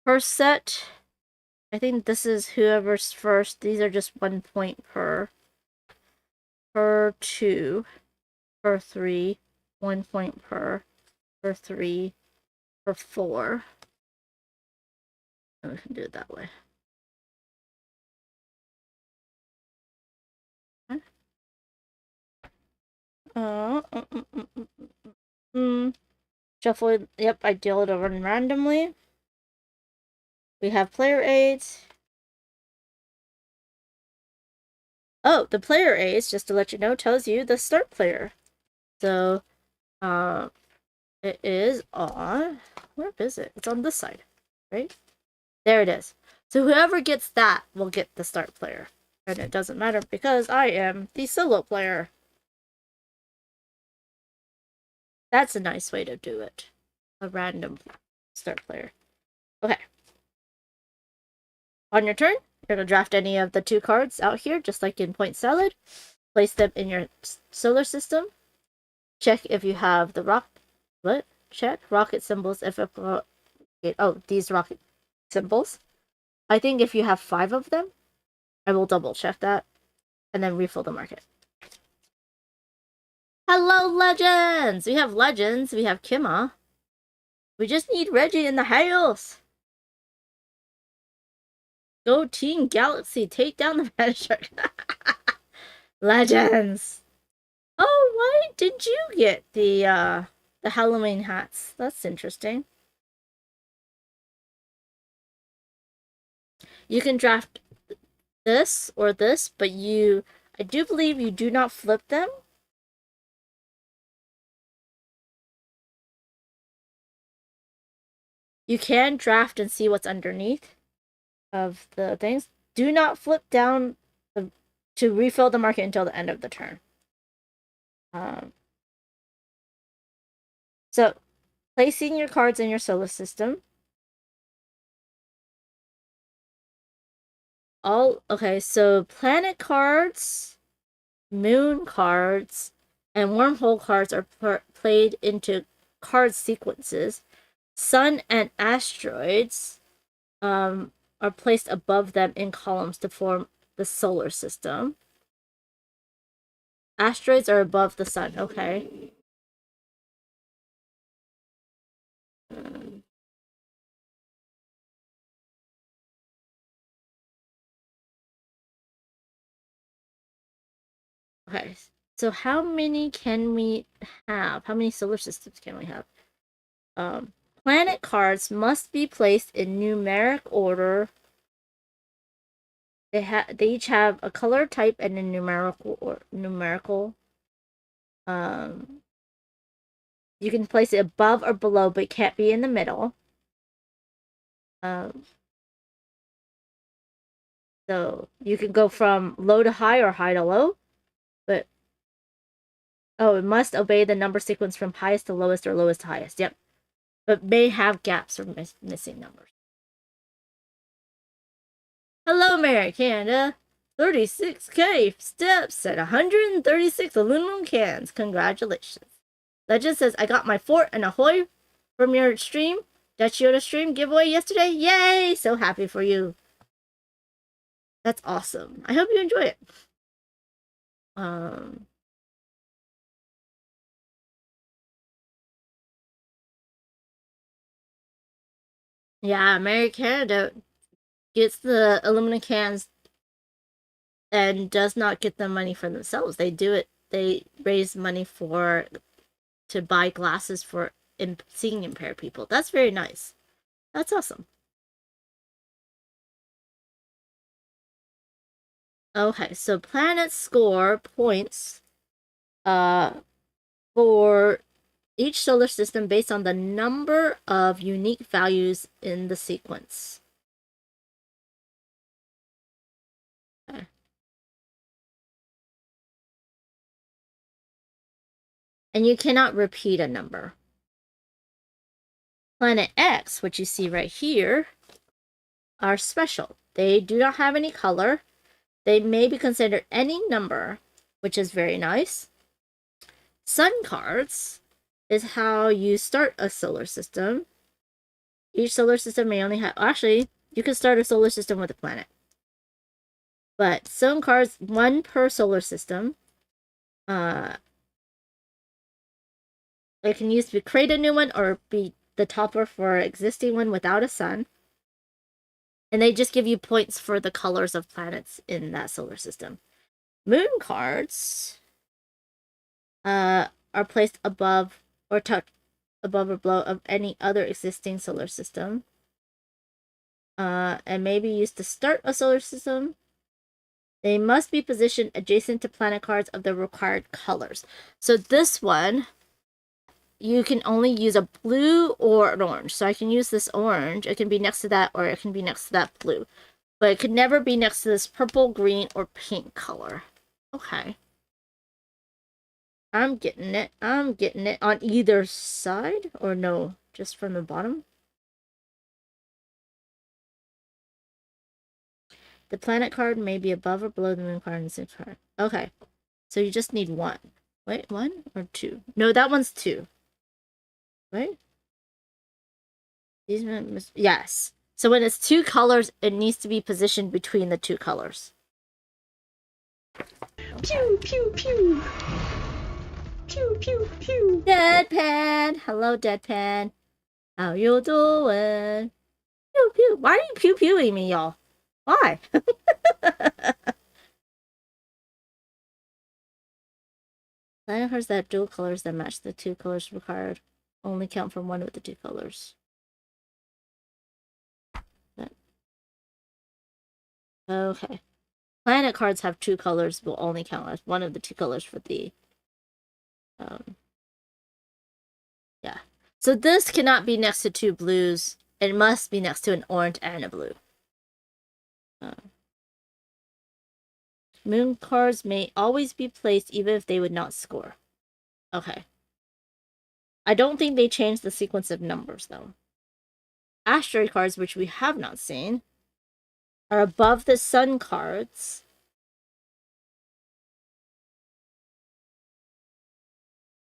First set. I think this is whoever's first. These are just 1 point per 2, per 3, 1 point per 3, per 4. We can do it that way. Shuffle. Yep, I deal it over randomly. We have player aids. Oh, the player aids, just to let you know, tells you the start player. So, it is on. Where is it? It's on this side, right? There it is. So whoever gets that will get the start player. And it doesn't matter because I am the solo player. That's a nice way to do it. A random start player. Okay. On your turn, you're going to draft any of the 2 cards out here, just like in Point Salad. Place them in your solar system. Check if you have the check rocket symbols if these rocket symbols. I think if you have 5 of them, I will double check that and then refill the market. Hello, legends! We have legends. We have Kima. We just need Reggie in the house. Go Team Galaxy. Take down the Panda Shark. Legends. Oh, why did you get the Halloween hats? That's interesting. You can draft this or this, but I do believe you do not flip them. You can draft and see what's underneath of the things. Do not flip down to refill the market until the end of the turn. So, placing your cards in your solar system. Okay, so planet cards, moon cards, and wormhole cards are played into card sequences. Sun and asteroids are placed above them in columns to form the solar system. Asteroids are above the sun, okay. Okay, so how many can we have? How many solar systems can we have? Planet cards must be placed in numeric order. They each have a color type and a numerical. You can place it above or below, but it can't be in the middle. So you can go from low to high or high to low, but it must obey the number sequence from highest to lowest or lowest to highest. Yep, but may have gaps or missing numbers. Hello, Mary Canada. 36K steps at 136 aluminum cans. Congratulations. Legend says, I got my fort and ahoy from your stream. Dutch Yoda stream giveaway yesterday. Yay! So happy for you. That's awesome. I hope you enjoy it. Yeah, Mary Canada gets the aluminum cans and does not get the money for themselves. They do it. They raise money to buy glasses for seeing impaired people. That's very nice. That's awesome. Okay, so planets score points for each solar system based on the number of unique values in the sequence. Okay. And you cannot repeat a number. Planet X, which you see right here, are special. They do not have any color. They may be considered any number, which is very nice. Sun cards is how you start a solar system. Each solar system may only have... Actually, you can start a solar system with a planet. But sun cards, 1 per solar system. They can use to create a new one or be the topper for an existing one without a sun. And they just give you points for the colors of planets in that solar system. Moon cards are placed above or below of any other existing solar system. And may be used to start a solar system. They must be positioned adjacent to planet cards of the required colors. So this one, you can only use a blue or an orange. So I can use this orange. It can be next to that, or it can be next to that blue. But it could never be next to this purple, green, or pink color. Okay. I'm getting it. I'm getting it. On either side? Or no, just from the bottom? The planet card may be above or below the moon card and the same card. Okay. So you just need one. Wait, one or two? No, that one's two. Right? These must, yes. So when it's two colors, it needs to be positioned between the two colors. Pew, pew, pew. Pew, pew, pew. Deadpan! Hello, Deadpan. How you doing? Pew, pew. Why are you pew-pewing me, y'all? Why? Planet cards that have dual colors that match the two colors required only count for one of the two colors. Okay. Planet cards have two colors will only count as one of the two colors for the yeah. So this cannot be next to two blues. It must be next to an orange and a blue. Moon cards may always be placed even if they would not score. Okay. I don't think they changed the sequence of numbers, though. Asteroid cards, which we have not seen, are above the sun cards.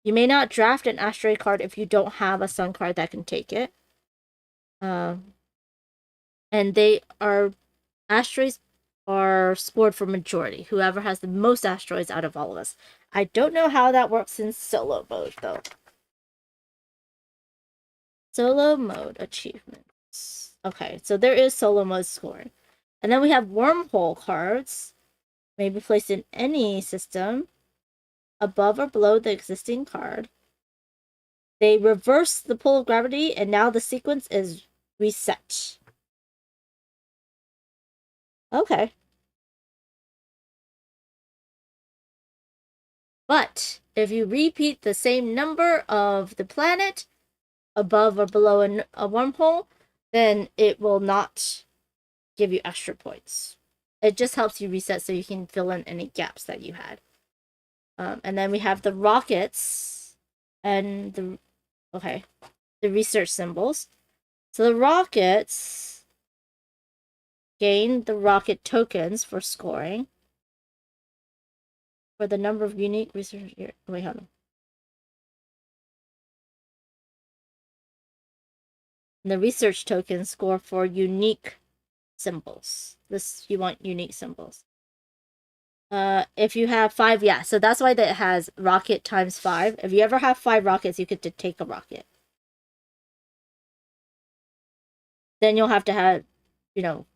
You may not draft an asteroid card if you don't have a sun card that can take it. And they are... Asteroids are scored for majority. Whoever has the most asteroids out of all of us. I don't know how that works in solo mode, though. Solo mode achievements. Okay, so there is solo mode scoring. And then we have wormhole cards. May be placed in any system above or below the existing card. They reverse the pull of gravity, and now the sequence is reset. Okay. But if you repeat the same number of the planet above or below a wormhole, then it will not give you extra points. It just helps you reset so you can fill in any gaps that you had. And then we have the rockets and the research symbols. So the rockets gain the rocket tokens for scoring. For the number of unique research here. Wait, hold on. And the research tokens score for unique symbols. You want unique symbols. If you have 5, yeah. So that's why that has rocket times 5. If you ever have 5 rockets, you get to take a rocket. Then you'll have to have,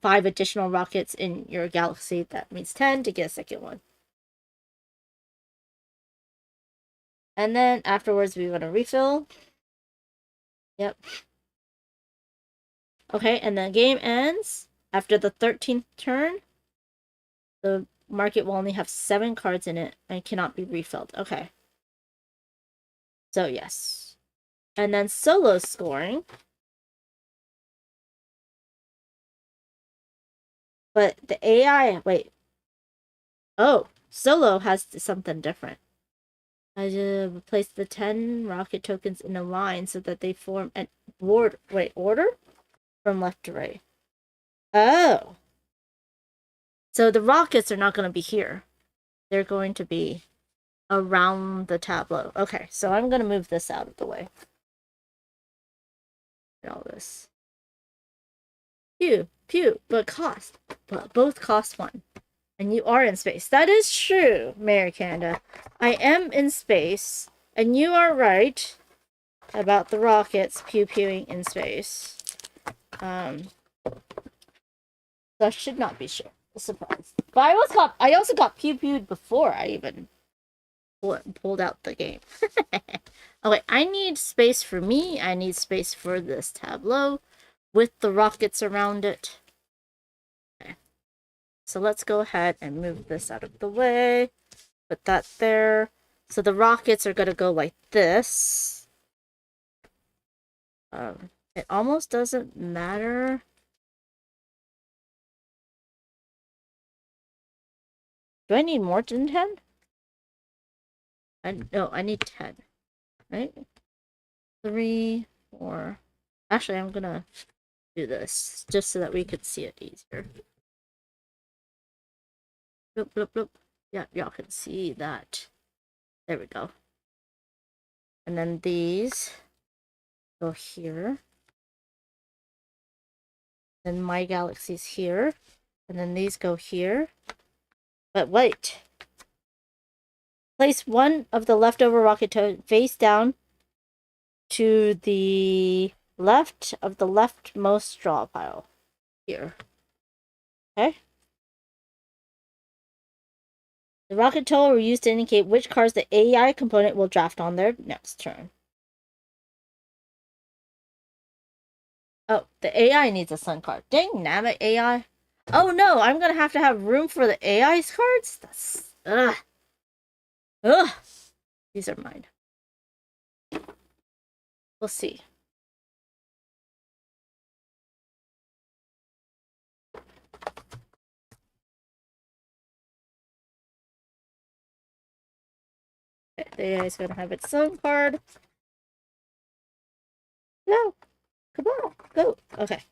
5 additional rockets in your galaxy. That means 10 to get a second one. And then afterwards, we want to refill. Yep. Okay, and the game ends after the 13th turn. The market will only have 7 cards in it and cannot be refilled. Okay. So, yes. And then solo scoring. But the AI... Wait. Oh, solo has something different. I just place the 10 rocket tokens in a line so that they form an order from left to right. Oh. So the rockets are not going to be here. They're going to be around the tableau. Okay, so I'm going to move this out of the way. All this. Pew, pew, but both cost 1. And you are in space. That is true, Mary Canada. I am in space. And you are right about the rockets pew-pewing in space. So I should not be sure. A surprise. But I also got pew-pewed before I even pulled out the game. Okay, I need space for me. I need space for this tableau with the rockets around it. Okay. So let's go ahead and move this out of the way. Put that there. So the rockets are going to go like this. It almost doesn't matter. Do I need more than 10? No, I need 10. Right? 3, 4. Actually, I'm gonna do this just so that we could see it easier. Bloop, bloop, bloop. Yeah, y'all can see that. There we go. And then these go here. Then my galaxy's here. And then these go here. But wait. Place one of the leftover rocket face down to the left of the leftmost straw pile. Here. Okay? The rocket tool will use to indicate which cards the AI component will draft on their next turn. Oh, the AI needs a sun card. Dang nabbit, AI. Oh no, I'm gonna have to have room for the AI's cards? That's... Ugh. Ugh. These are mine. We'll see. Okay, the AI is gonna have its sun card. No. Come on. Go. Okay.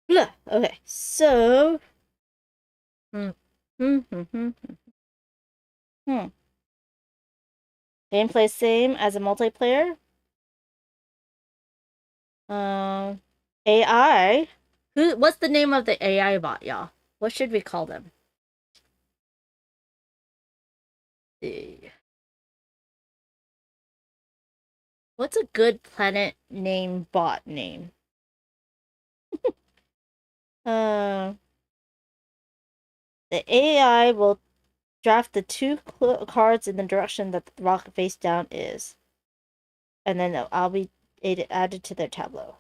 Blah. Okay, so... Gameplay same as a multiplayer. AI? What's the name of the AI bot, y'all? What should we call them? What's a good planet name bot name? The AI will draft the 2 cards in the direction that the rocket face down is. And then I'll be added to their tableau.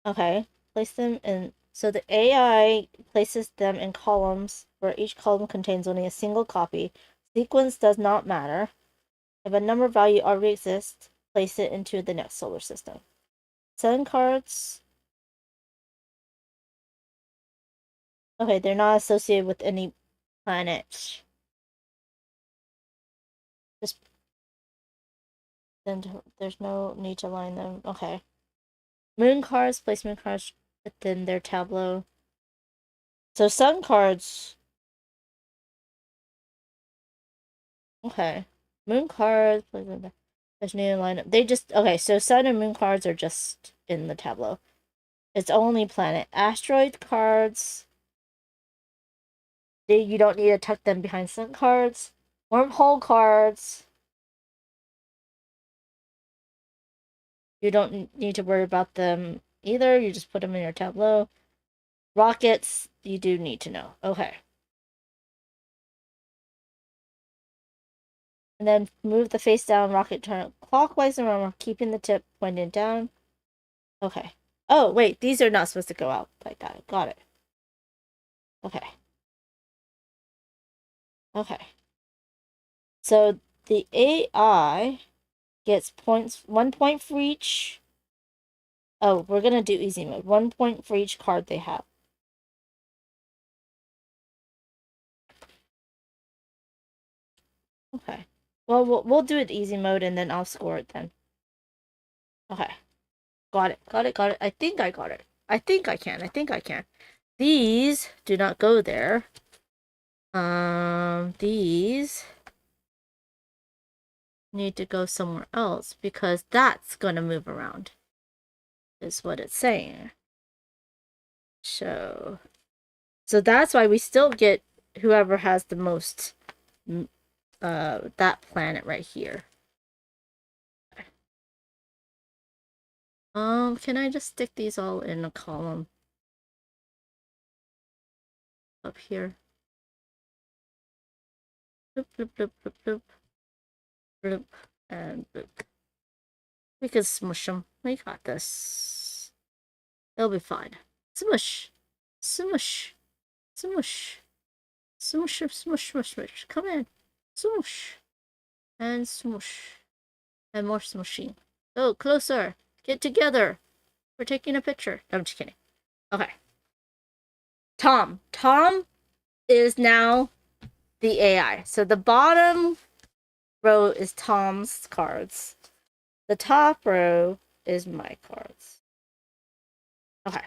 Okay. Place them in... So the AI places them in columns where each column contains only a single copy. Sequence does not matter. If a number value already exists, place it into the next solar system. Sun cards... Okay, they're not associated with any planet. Just... Then there's no need to line them. Okay. Moon cards, place moon cards within their tableau. So sun cards... Okay. Moon cards, there's no lineup. They just... Okay, so sun and moon cards are just in the tableau. It's only planet. Asteroid cards... You don't need to tuck them behind sun cards. Wormhole cards... You don't need to worry about them either. You just put them in your tableau. Rockets, you do need to know. Okay. And then move the face down rocket turn clockwise around, keeping the tip pointed down. Okay. Oh, wait, these are not supposed to go out like that. Got it. Okay. Okay. So the AI gets points, 1 point for each. Oh, we're gonna do easy mode. 1 point for each card they have. Okay. Well, we'll do it easy mode and then I'll score it then. Okay. Got it. Got it. Got it. I think I got it. I think I can. I think I can. These do not go there. These need to go somewhere else because that's gonna move around. Is what it's saying. So that's why we still get whoever has the most that planet right here. Can I just stick these all in a column up here? Bloop, bloop, bloop, bloop, bloop. Bloop, and bloop. We can smush them. We got this. It'll be fine. Smush. Smush. Smush. Smush, smush, smush, smush. Come in. Smush. And smush. And more smushing. Oh, closer. Get together. We're taking a picture. No, I'm just kidding. Okay. Tom. Tom is now the AI. So the bottom row is Tom's cards. The top row is my cards. Okay.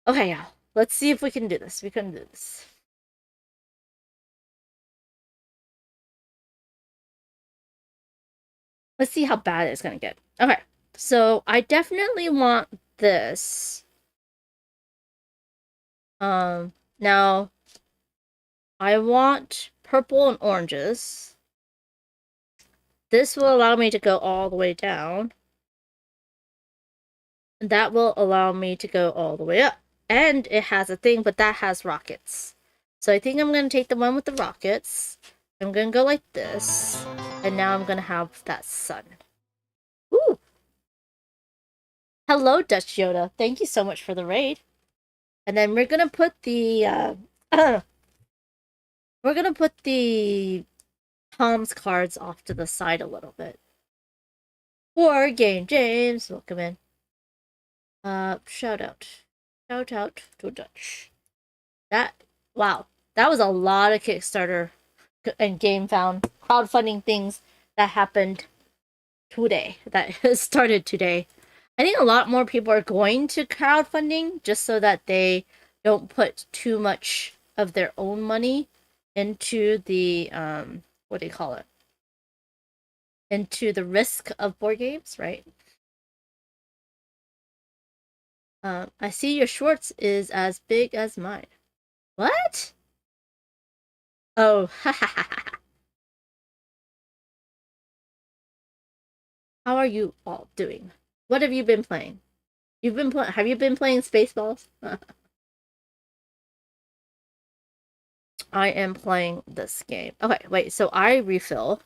Okay, y'all. Let's see if we can do this. We can do this. Let's see how bad it's gonna get. Okay. So I definitely want this. Now I want purple and oranges. This will allow me to go all the way down. And that will allow me to go all the way up. And it has a thing, but that has rockets. So I think I'm going to take the one with the rockets. I'm going to go like this. And now I'm going to have that sun. Ooh! Hello, Dutch Yoda. Thank you so much for the raid. And then we're going to put the... we're going to put the Tom's cards off to the side a little bit. War Game James, welcome in. Shout out to Dutch. Wow, that was a lot of Kickstarter and GameFound crowdfunding things that happened today, that started today. I think a lot more people are going to crowdfunding just so that they don't put too much of their own money into the, what do you call it? Into the risk of board games, right? I see your Schwartz is as big as mine. What? Oh, How are you all doing? What have you been playing? Have you been playing Spaceballs? I am playing this game. Okay, wait, so I refill.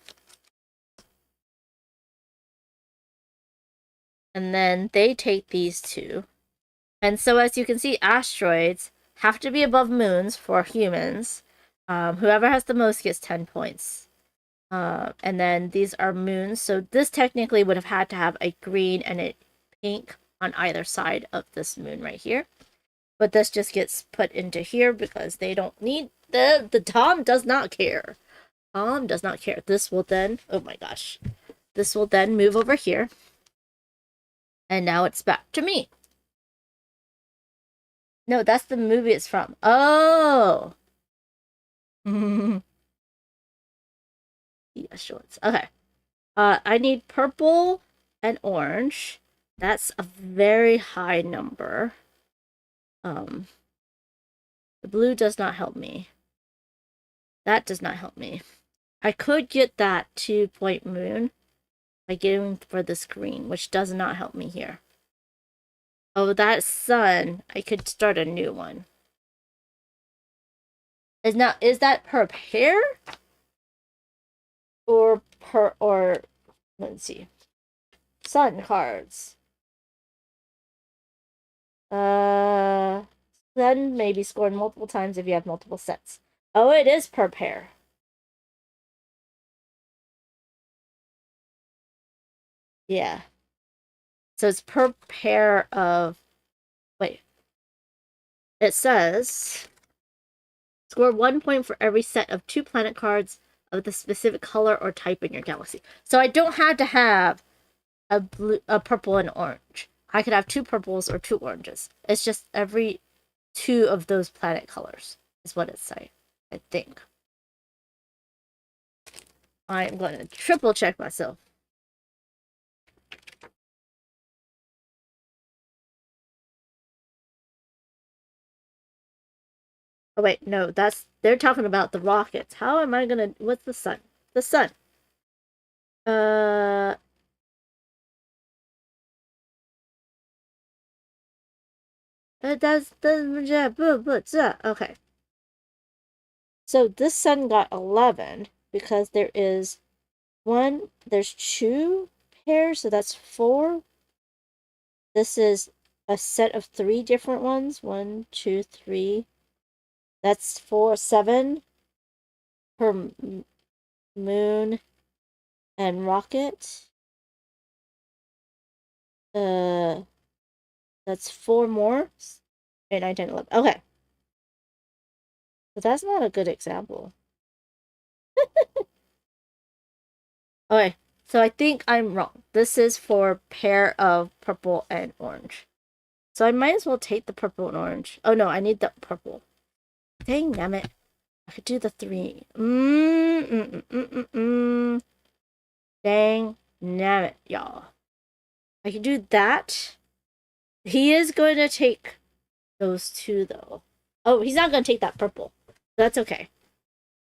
And then they take these two. And so as you can see, asteroids have to be above moons for humans. Whoever has the most gets 10 points. And then these are moons. So this technically would have had to have a green and a pink on either side of this moon right here. But this just gets put into here because they don't need the Tom does not care. Tom does not care. This will then, oh my gosh. This will then move over here. And now it's back to me. No, that's the movie it's from. Oh. Yeah, shorts. Okay. I need purple and orange. That's a very high number. The blue does not help me. That does not help me. I could get that 2-point moon by getting for this green, which does not help me here. Oh, that sun, I could start a new one. Is that per pair? Or let's see. Sun cards. Sun may be scored multiple times if you have multiple sets. Oh, it is per pair. Yeah. So it's per pair of... Wait. It says... Score 1 point for every set of 2 planet cards of the specific color or type in your galaxy. So I don't have to have a purple and orange. I could have 2 purples or 2 oranges. It's just every 2 of those planet colors is what it's saying, I think. I'm going to triple check myself. Oh wait, no, they're talking about the rockets. How am I gonna? What's the sun? The sun. That's okay. So this sun got 11 because there's 2 pairs, so that's 4. This is a set of 3 different ones. 1, 2, 3. That's 4, 7 per moon and rocket. That's 4 more. 8, 9, 10, 11. Okay. But that's not a good example. Okay, so I think I'm wrong. This is for pair of purple and orange. So I might as well take the purple and orange. Oh no, I need the purple. Dang damn it. I could do the 3. Dang damn it, y'all. I can do that. He is going to take those 2 though. Oh, he's not going to take that purple. That's okay.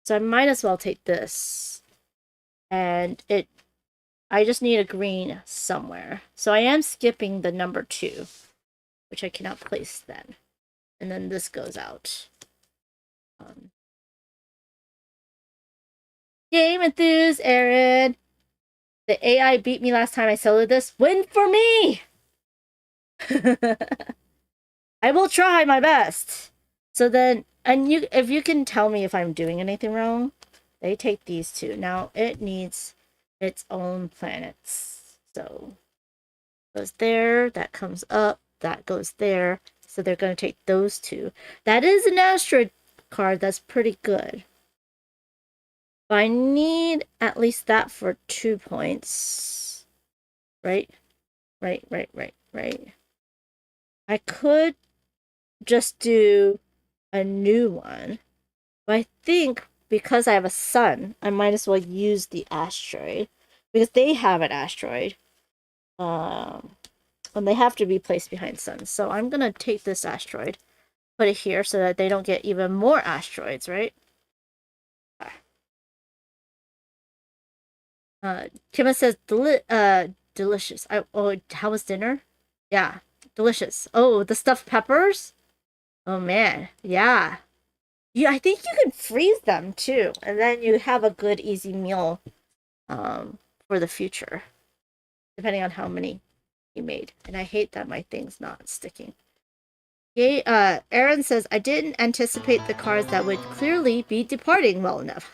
So I might as well take this. And I just need a green somewhere. So I am skipping the number 2, which I cannot place then. And then this goes out. Game enthused, Aaron. The AI beat me last time I soloed this. Win for me! I will try my best. So then, if you can tell me if I'm doing anything wrong, they take these 2. Now, it needs its own planets. So, goes there, that comes up, that goes there. So they're going to take those 2. That is an asteroid card. That's pretty good. But I need at least that for 2 points. Right? Right. I could just do a new one. But I think because I have a sun, I might as well use the asteroid. Because they have an asteroid. And they have to be placed behind suns. So I'm going to take this asteroid, put it here so that they don't get even more asteroids, right? Kima says, delicious. How was dinner? Yeah, delicious. Oh, the stuffed peppers? Oh, man. Yeah. I think you can freeze them, too. And then you have a good, easy meal for the future. Depending on how many you made. And I hate that my thing's not sticking. Yay, Aaron says, I didn't anticipate the cars that would clearly be departing well enough.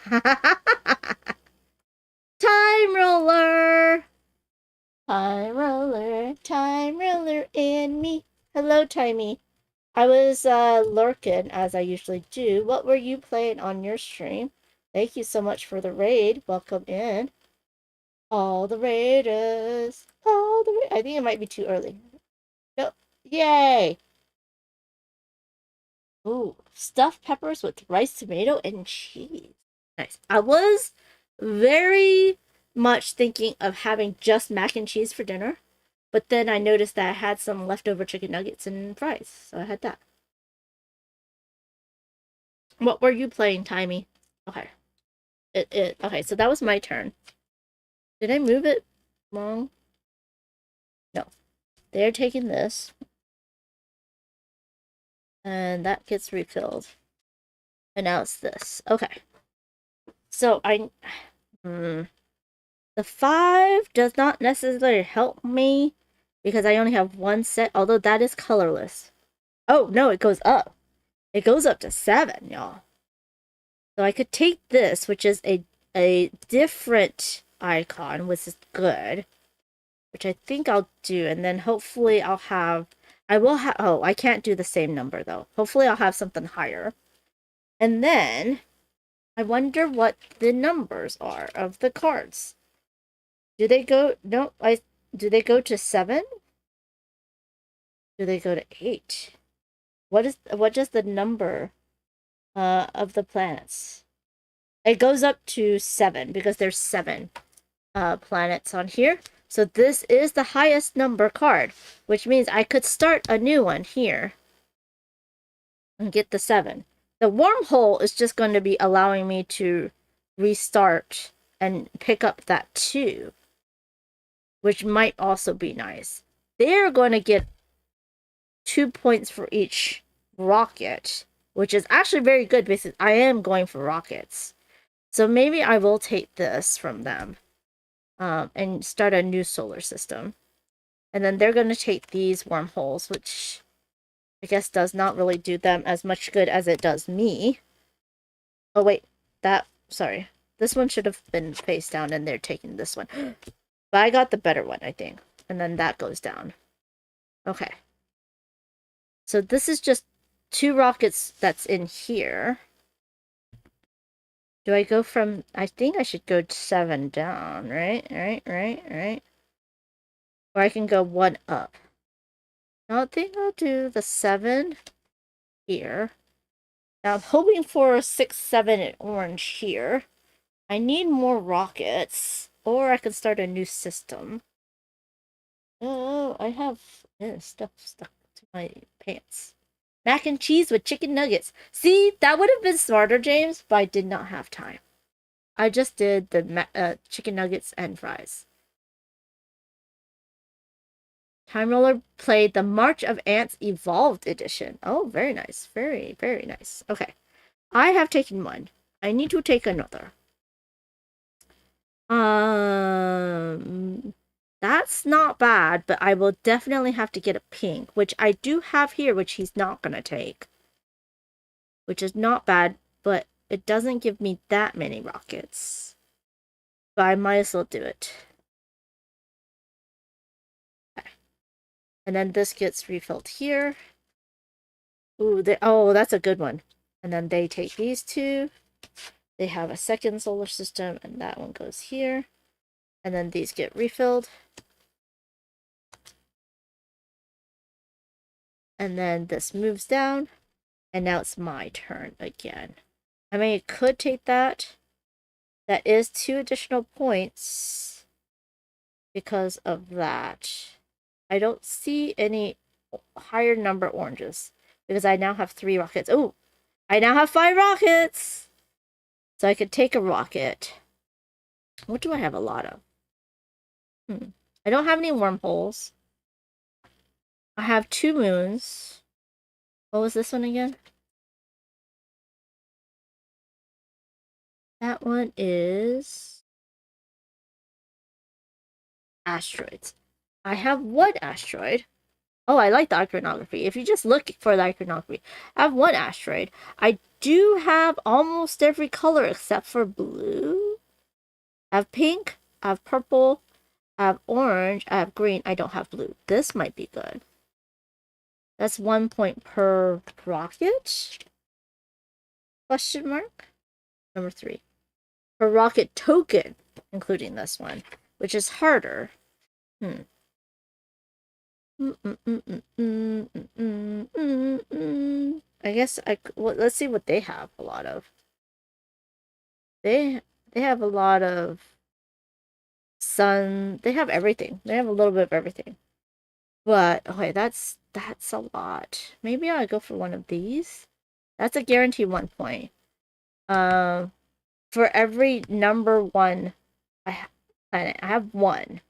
Time roller! Time roller in me. Hello, Timey. I was lurking, as I usually do. What were you playing on your stream? Thank you so much for the raid. Welcome in. All the raiders. I think it might be too early. No. Yay! Ooh, stuffed peppers with rice, tomato, and cheese. Nice. I was very much thinking of having just mac and cheese for dinner, but then I noticed that I had some leftover chicken nuggets and fries, so I had that. What were you playing, Timey? Okay. Okay, so that was my turn. Did I move it wrong? No. They're taking this. And that gets refilled. And now it's this. Okay. So the 5 does not necessarily help me because I only have 1 set, although that is colorless. Oh, no, it goes up. It goes up to 7, y'all. So I could take this, which is a different icon, which is good. Which I think I'll do, and then hopefully I will have, oh, I can't do the same number, though. Hopefully I'll have something higher. And then, I wonder what the numbers are of the cards. Do they go, no, do they go to 7? Do they go to 8? What is the number of the planets? It goes up to 7, because there's 7 planets on here. So this is the highest number card, which means I could start a new one here and get the 7. The wormhole is just going to be allowing me to restart and pick up that 2, which might also be nice. They're going to get 2 points for each rocket, which is actually very good because I am going for rockets. So maybe I will take this from them and start a new solar system. And then they're going to take these wormholes, which I guess does not really do them as much good as it does me. Oh, wait. Sorry. This one should have been face down, and they're taking this one. But I got the better one, I think. And then that goes down. Okay. So this is just 2 rockets that's in here. Do I go from... I think I should go 7 down, right? Right. Or I can go 1 up. I think I'll do the 7 here. Now I'm hoping for 6, 7 in orange here. I need more rockets. Or I can start a new system. Oh, I have stuff stuck to my pants. Mac and cheese with chicken nuggets. See, that would have been smarter, James, but I did not have time. I just did the chicken nuggets and fries. Time Roller played the March of Ants Evolved Edition. Oh, very nice. Very, very nice. Okay. I have taken 1. I need to take another. That's not bad, but I will definitely have to get a pink, which I do have here, which he's not gonna take. Which is not bad, but it doesn't give me that many rockets. But I might as well do it. Okay. And then this gets refilled here. Ooh, that's a good one. And then they take these 2. They have a second solar system, and that one goes here. And then these get refilled. And then this moves down. And now it's my turn again. I mean, it could take that. That is 2 additional points because of that. I don't see any higher number oranges because I now have 3 rockets. Oh, I now have 5 rockets! So I could take a rocket. What do I have a lot of? I don't have any wormholes. I have 2 moons. What was this one again? That one is asteroids. I have 1 asteroid. Oh, I like the iconography. If you just look for the iconography, I have 1 asteroid. I do have almost every color except for blue. I have pink. I have purple. I have orange. I have green. I don't have blue. This might be good. That's 1 point per rocket? Question mark? Number 3. Per rocket token, including this one, which is harder. I guess let's see what they have a lot of. They have a lot of sun. They have everything. They have a little bit of everything. But okay, that's a lot. Maybe I'll go for one of these. That's a guaranteed 1 point. For every number 1 I have 1.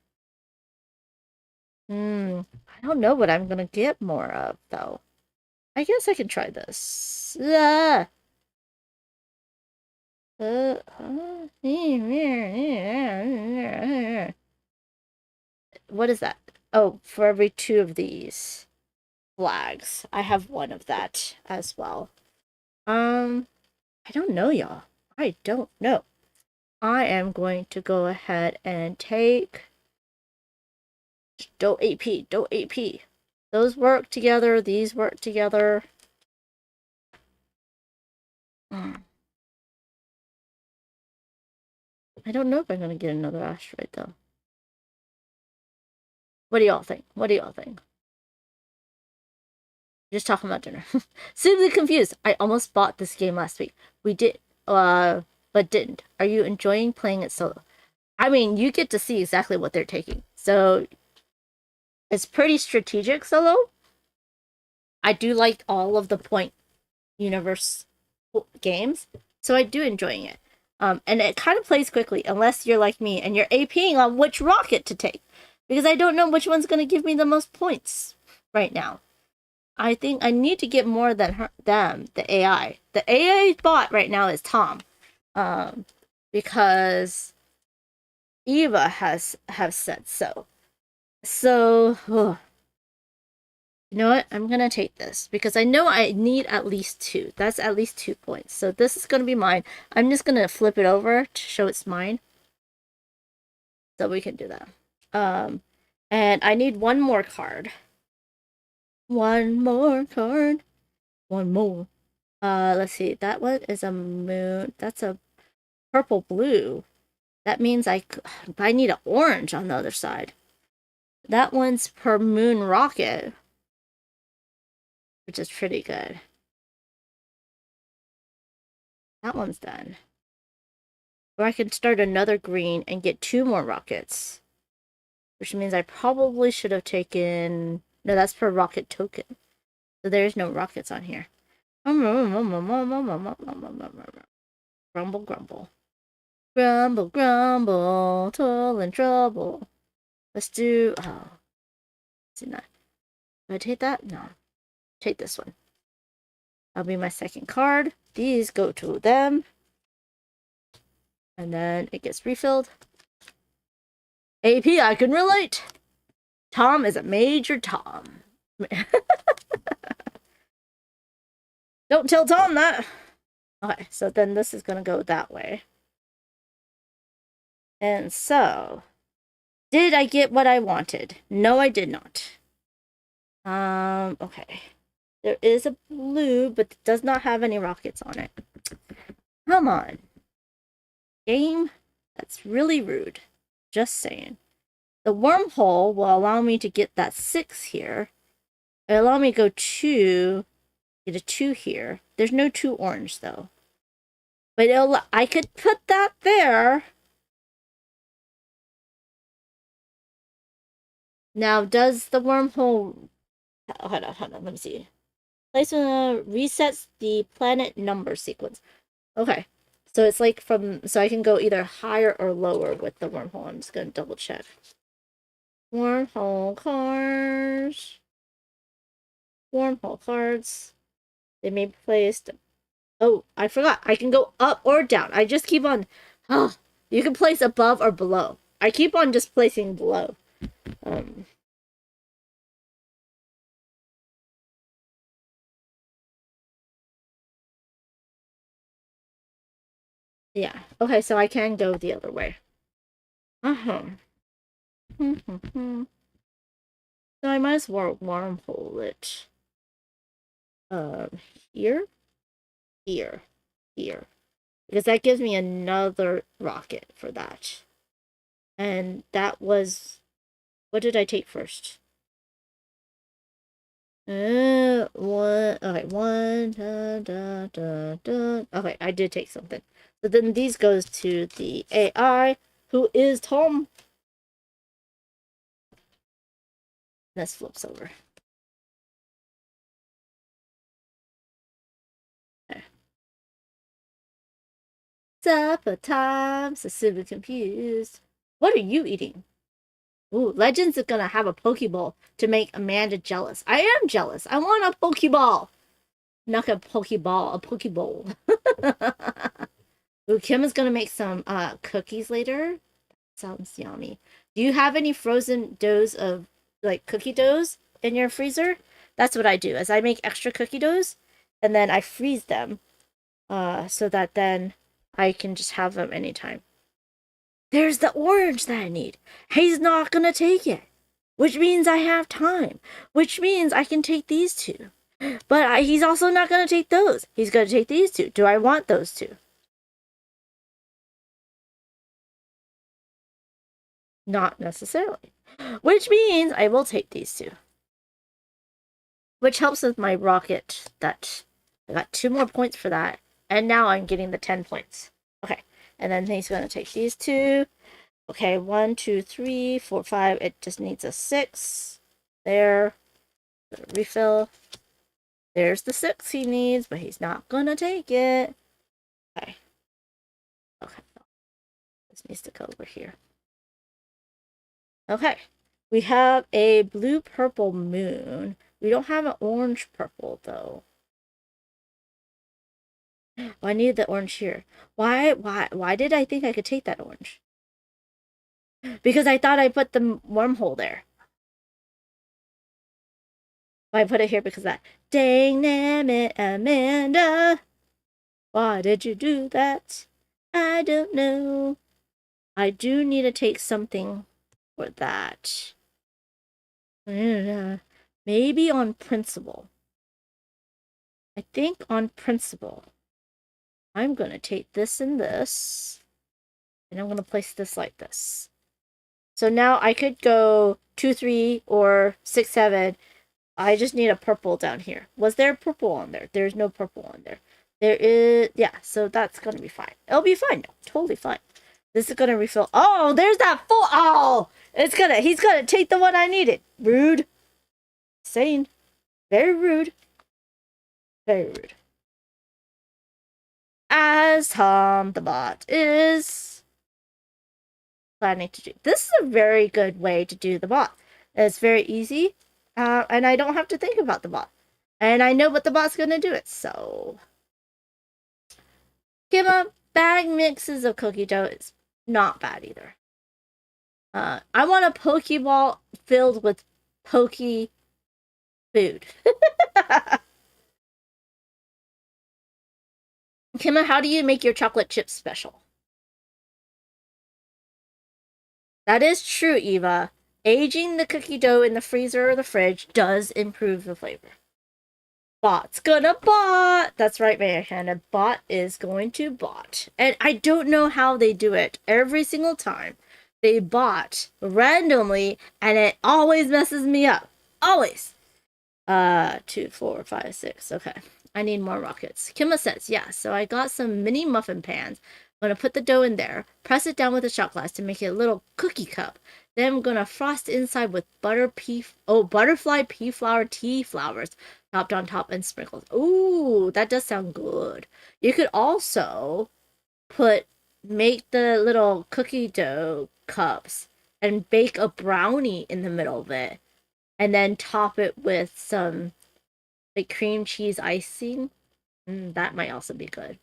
I don't know what I'm gonna get more of, though. I guess I can try this. What is that? Oh, for every 2 of these flags. I have 1 of that as well. I don't know, y'all. I don't know. I am going to go ahead and take... Don't AP. Those work together. These work together. I don't know if I'm going to get another asteroid, though. What do y'all think? Just talking about dinner. Simply confused. I almost bought this game last week. We did, but didn't. Are you enjoying playing it solo? I mean, you get to see exactly what they're taking. So, it's pretty strategic solo. I do like all of the point universe games, so I do enjoying it. And it kind of plays quickly, unless you're like me and you're APing on which rocket to take, because I don't know which one's going to give me the most points right now. I think I need to get more than them, the AI. The AI bot right now is Tom, because Eva have said so. So, you know what? I'm gonna take this because I know I need at least 2. That's at least 2 points. So this is gonna be mine. I'm just gonna flip it over to show it's mine. So we can do that. And I need one more card. One more card. One more. Let's see. That one is a moon. That's a purple blue. That means I need an orange on the other side. That one's per moon rocket, which is pretty good. That one's done. Or I can start another green and get 2 more rockets. Which means I probably should have taken... No, that's per rocket token. So there's no rockets on here. Grumble, grumble. Grumble, grumble. Toil and trouble. Let's do... Oh. See that? Do I take that? No. Take this one. That'll be my second card. These go to them. And then it gets refilled. AP, I can relate. Tom is a major Tom. Don't tell Tom that. Okay, so then this is going to go that way. And so, did I get what I wanted? No, I did not. Okay. There is a blue, but it does not have any rockets on it. Come on. Game? That's really rude. Just saying. The wormhole will allow me to get that 6 here. It'll allow me to go 2, get a 2 here. There's no 2 orange, though. But I could put that there. Now, does the wormhole... Hold on, let me see. Placement resets the planet number sequence. Okay. So it's like so I can go either higher or lower with the wormhole. I'm just going to double check. Wormhole cards. Wormhole cards. They may be placed... Oh, I forgot. I can go up or down. I just keep on... Oh, you can place above or below. I keep on just placing below. Yeah. Okay, so I can go the other way. So I might as well wormhole it. Here? Here. Because that gives me another rocket for that. And that was... What did I take first? Okay, Okay, I did take something. So then these goes to the AI, who is Tom. This flips over. Okay. Supper time, so super confused. What are you eating? Ooh, Legends is gonna have a Pokeball to make Amanda jealous. I am jealous. I want a Pokeball. Not a Pokeball, a Pokeball. Ooh, Kim is gonna make some cookies later. Sounds yummy. Do you have any frozen doughs of like cookie doughs in your freezer? That's what I do. Is I make extra cookie doughs and then I freeze them, so that then I can just have them anytime. There's the orange that I need. He's not gonna take it, which means I have time, which means I can take these 2. But he's also not gonna take those. He's gonna take these 2. Do I want those 2? Not necessarily. Which means I will take these 2. Which helps with my rocket. That I got 2 more points for that. And now I'm getting the 10 points. Okay. And then he's going to take these 2. Okay, 1, 2, 3, 4, 5. It just needs a 6. There. Refill. There's the 6 he needs, but he's not gonna take it. Okay. Okay. This needs to go over here. Okay. We have a blue-purple moon. We don't have an orange-purple, though. Oh, I need the orange here. Why did I think I could take that orange? Because I thought I put the wormhole there. I put it here because of that. Dang nammit, Amanda. Why did you do that? I don't know. I do need to take something for that. Maybe on principle. I think on principle. I'm going to take this and this. And I'm going to place this like this. So now I could go 2, 3, or 6, 7. I just need a purple down here. Was there purple on there? There's no purple on there. There is, yeah, so that's going to be fine. It'll be fine. No, totally fine. This is going to refill. Oh, there's that full. Oh, he's going to take the one I needed. Rude. Insane. Very rude. Very rude. As Tom the bot is planning to do. This is a very good way to do the bot. It's very easy. And I don't have to think about the bot. And I know what the bot's going to do it, so. Give up bag mixes of cookie dough is not bad either. I want a Pokeball filled with pokey food. Kimma, how do you make your chocolate chips special? That is true, Eva. Aging the cookie dough in the freezer or the fridge does improve the flavor. Bot's gonna bot! That's right, Hannah. Bot is going to bot. And I don't know how they do it. Every single time they bot randomly, and it always messes me up. Always. 2, 4, 5, 6. Okay. I need more rockets. Kimma says, yeah, so I got some mini muffin pans. I'm going to put the dough in there, press it down with a shot glass to make it a little cookie cup. Then I'm going to frost inside with butterfly pea flower tea flowers topped on top and sprinkles. Ooh, that does sound good. You could also make the little cookie dough cups and bake a brownie in the middle of it. And then top it with some like cream cheese icing. That might also be good.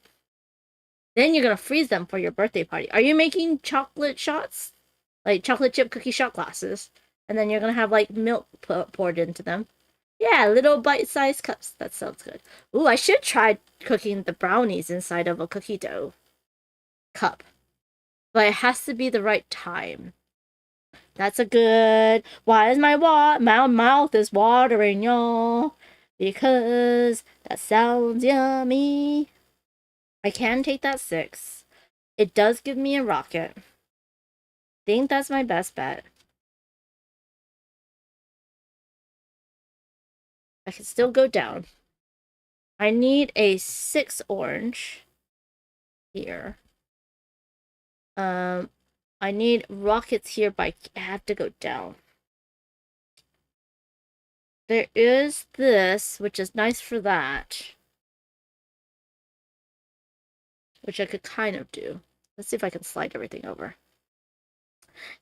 Then you're going to freeze them for your birthday party. Are you making chocolate shots? Like chocolate chip cookie shot glasses. And then you're going to have like milk poured into them. Yeah, little bite-sized cups. That sounds good. Ooh, I should try cooking the brownies inside of a cookie dough cup. But it has to be the right time. That's a good. Why is my mouth is watering, y'all? Because that sounds yummy. I can take that 6. It does give me a rocket. I think that's my best bet. I can still go down. I need a 6 orange here. I need rockets here, but I have to go down. There is this, which is nice for that. Which I could kind of do. Let's see if I can slide everything over.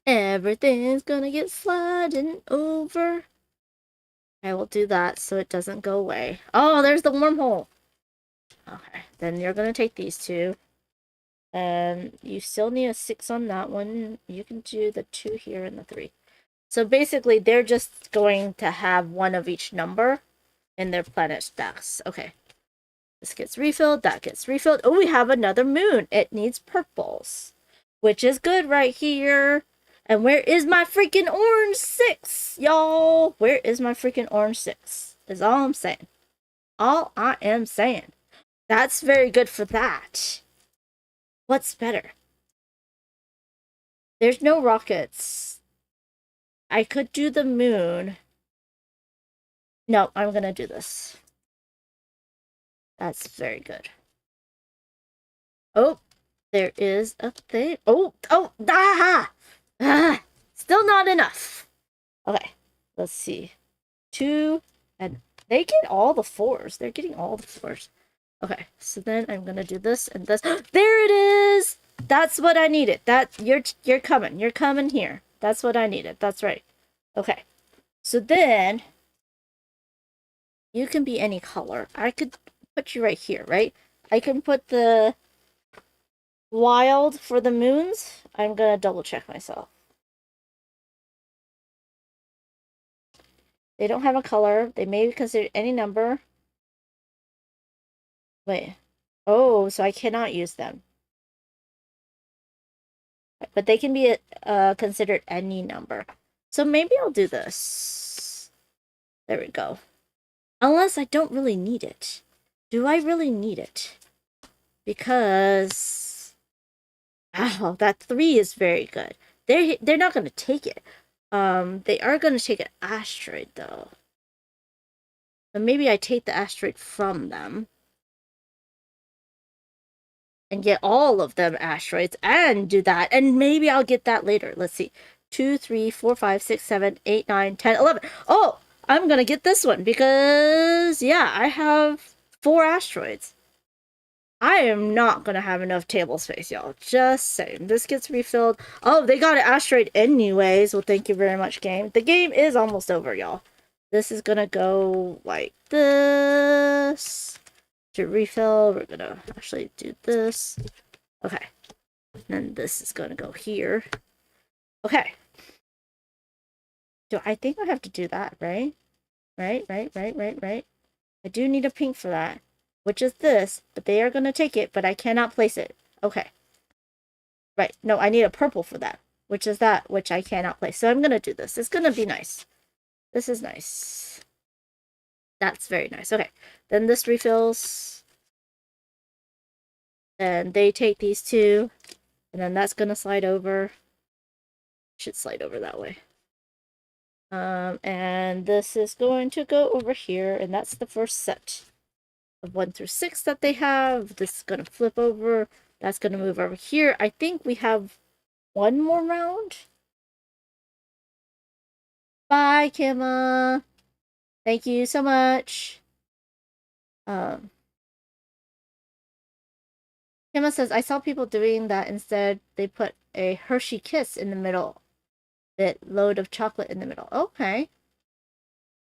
Everything's gonna get sliding over. I will do that so it doesn't go away. Oh, there's the wormhole. Okay, then you're gonna take these 2. And you still need a 6 on that one. You can do the 2 here and the 3. So basically, they're just going to have one of each number in their planet stacks. Okay. This gets refilled. That gets refilled. Oh, we have another moon. It needs purples. Which is good right here. And where is my freaking orange 6, y'all? Where is my freaking orange 6? Is all I'm saying. All I am saying. That's very good for that. What's better? There's no rockets. I could do the moon. No, I'm gonna do this. That's very good. Oh, there is a thing. Still not enough. Okay, let's see. 2 and They get all the 4s. They're getting all the 4s. Okay, so then I'm gonna do this and this. There it is! That's what I needed. You're coming. You're coming here. That's what I needed. That's right. Okay. So then you can be any color. I could put you right here, right? I can put the wild for the moons. I'm gonna double check myself. They don't have a color. They may be considered any number. Wait. Oh, so I cannot use them. But they can be considered any number. So maybe I'll do this. There we go. Unless I don't really need it. Do I really need it? Because... oh, that 3 is very good. They're not going to take it. They are going to take an asteroid, though. But maybe I take the asteroid from them. And get all of them asteroids and do that. And maybe I'll get that later. Let's see. 2, 3, 4, 5, 6, 7, 8, 9, 10, 11. Oh, I'm going to get this one because, yeah, I have 4 asteroids. I am not going to have enough table space, y'all. Just saying. This gets refilled. Oh, they got an asteroid anyways. Well, thank you very much, game. The game is almost over, y'all. This is going to go like this. To refill, we're going to actually do this. Okay. And then this is going to go here. Okay. So I think I have to do that, right? Right. I do need a pink for that, which is this, but they are going to take it, but I cannot place it. Okay. Right. No, I need a purple for that, which is that, which I cannot place. So I'm going to do this. It's going to be nice. This is nice. That's very nice. Okay. Then this refills. And they take these 2. And then that's going to slide over. Should slide over that way. And this is going to go over here. And that's the first set of 1 through 6 that they have. This is going to flip over. That's going to move over here. I think we have 1 more round. Bye, Kimma. Thank you so much. Kimma says, I saw people doing that instead. They put a Hershey Kiss in the middle. That load of chocolate in the middle. Okay.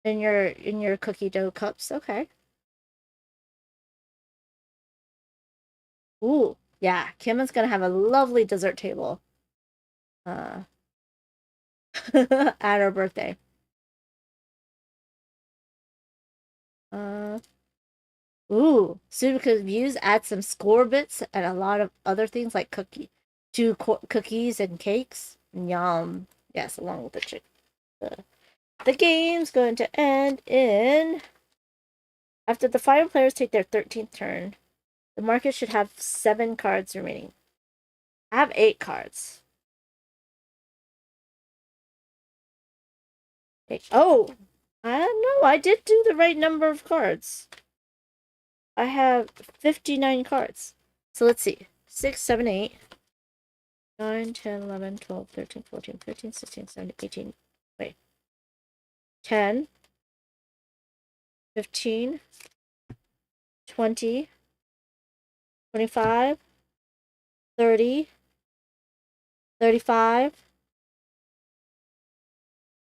In your cookie dough cups. Okay. Ooh. Yeah. Kimma's gonna have a lovely dessert table. At her birthday. Ooh, Sudoku views add some score bits and a lot of other things like cookies and cakes. Yum. Yes, along with the chick. The game's going to end in... After the 5 players take their 13th turn, the market should have 7 cards remaining. I have 8 cards. Oh! I don't know. I did do the right number of cards. I have 59 cards. So let's see. 6, 7, 8, 9, 10, 11, 12, 13, 14, 15, 16, 17, 18. Wait. 10, 15, 20, 25, 30, 35,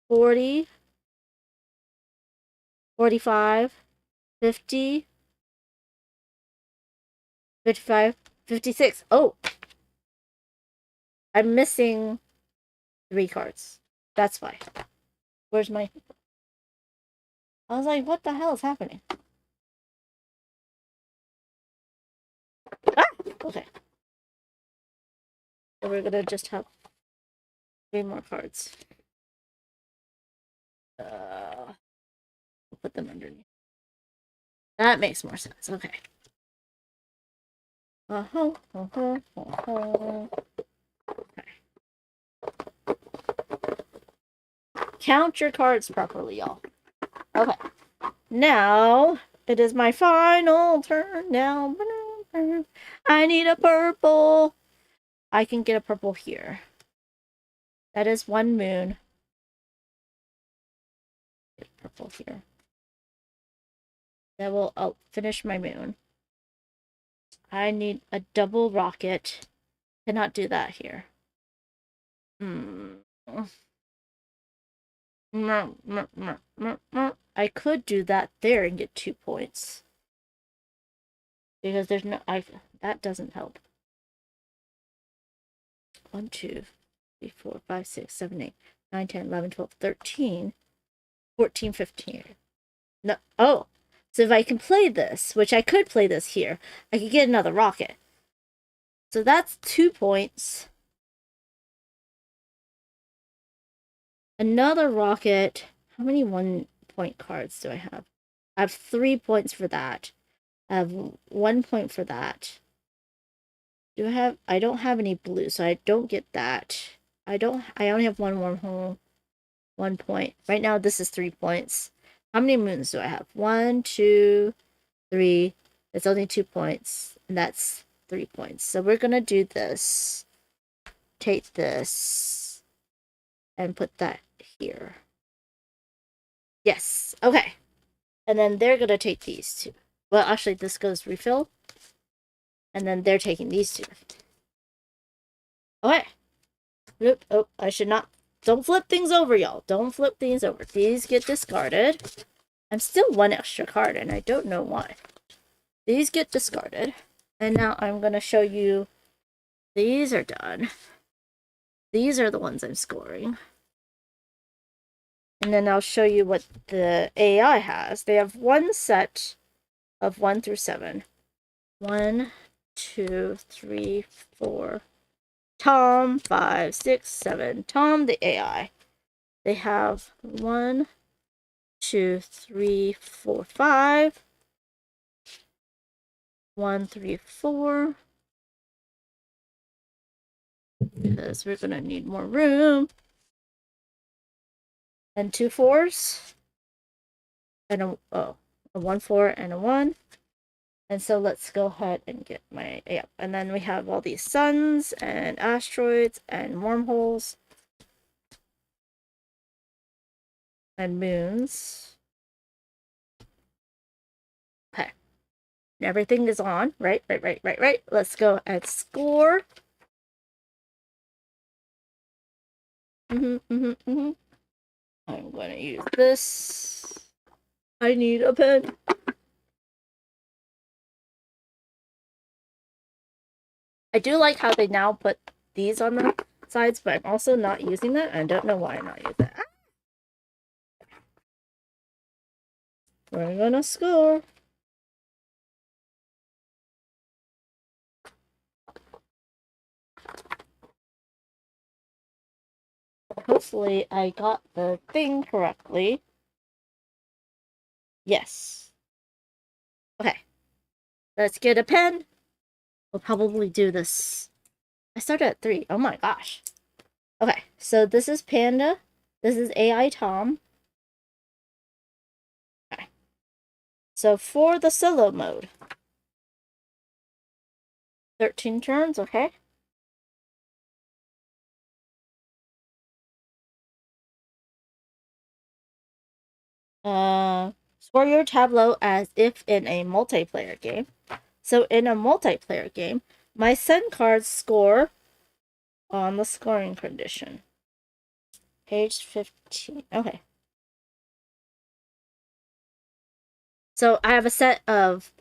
40, 45, 50, 55, 56. Oh! I'm missing 3 cards. That's why. Where's my... I was like, what the hell is happening? Ah! Okay. So we're gonna just have 3 more cards. We'll put them underneath. That makes more sense. Okay. Okay. Count your cards properly, y'all. Okay. Now, it is my final turn now. I need a purple. I can get a purple here. That is 1 moon. Get purple here. That will finish my moon. I need a double rocket. Cannot do that here. I could do that there and get 2 points. Because there's no... that doesn't help. 1, 2, 3, 4, 5, 6, 7, 8, 9, 10, 11, 12, 13, 14, 15. No. Oh. So if I can play this, which I could play this here, I could get another rocket. So that's 2 points. Another rocket. How many 1-point cards do I have? I have 3 points for that. I have 1 point for that. I don't have any blue, so I don't get that. I only have 1 wormhole. 1 point. Right now, this is 3 points. How many moons do I have? 1, 2, 3. It's only 2 points, and that's 3 points. So we're gonna do this. Take this, and put that here. Yes. Okay. And then they're gonna take these 2. Well, actually, this goes refill. And then they're taking these 2. Okay. Oop, oh, I should not. Don't flip things over, y'all. Don't flip things over. These get discarded. I'm still 1 extra card, and I don't know why. These get discarded. And now I'm going to show you. These are done. These are the ones I'm scoring. And then I'll show you what the AI has. They have 1 set of 1 through 7. 1, 2, 3, 4. Tom, 5, 6, 7. Tom, the AI. They have 1, 2, 3, 4, 5. 1, 3, 4. Because we're gonna need more room. And 2 4s. And a 1 4 and a 1. And so let's go ahead and get my, yeah. And then we have all these suns and asteroids and wormholes. And moons. Okay. And everything is on. Right. Let's go and score. I'm going to use this. I need a pen. I do like how they now put these on the sides, but I'm also not using that. I don't know why I'm not using that. We're gonna score. Hopefully I got the thing correctly. Yes. Okay. Let's get a pen. We'll probably do this. I started at 3. Oh my gosh. Okay, so this is Panda. This is AI Tom. Okay. So for the solo mode. 13 turns, okay. Score your tableau as if in a multiplayer game. So in a multiplayer game, my sun cards score on the scoring condition. Page 15. Okay. So I have a set of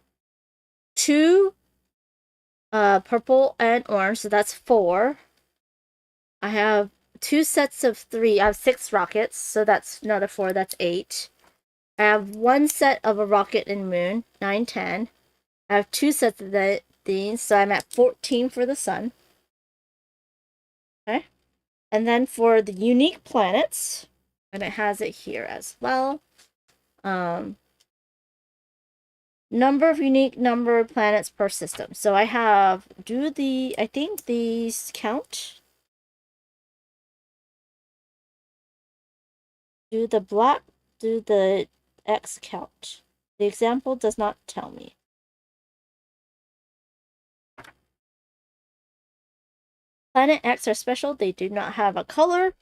2 purple and orange, so that's 4. I have 2 sets of 3. I have 6 rockets, so that's another 4. That's 8. I have 1 set of a rocket and moon, 9, 10. I have 2 sets of these, so I'm at 14 for the sun. Okay. And then for the unique planets, and it has it here as well. Number of unique number of planets per system. So I have, I think these count. Do the X count? The example does not tell me. Planet X are special. They do not have a color,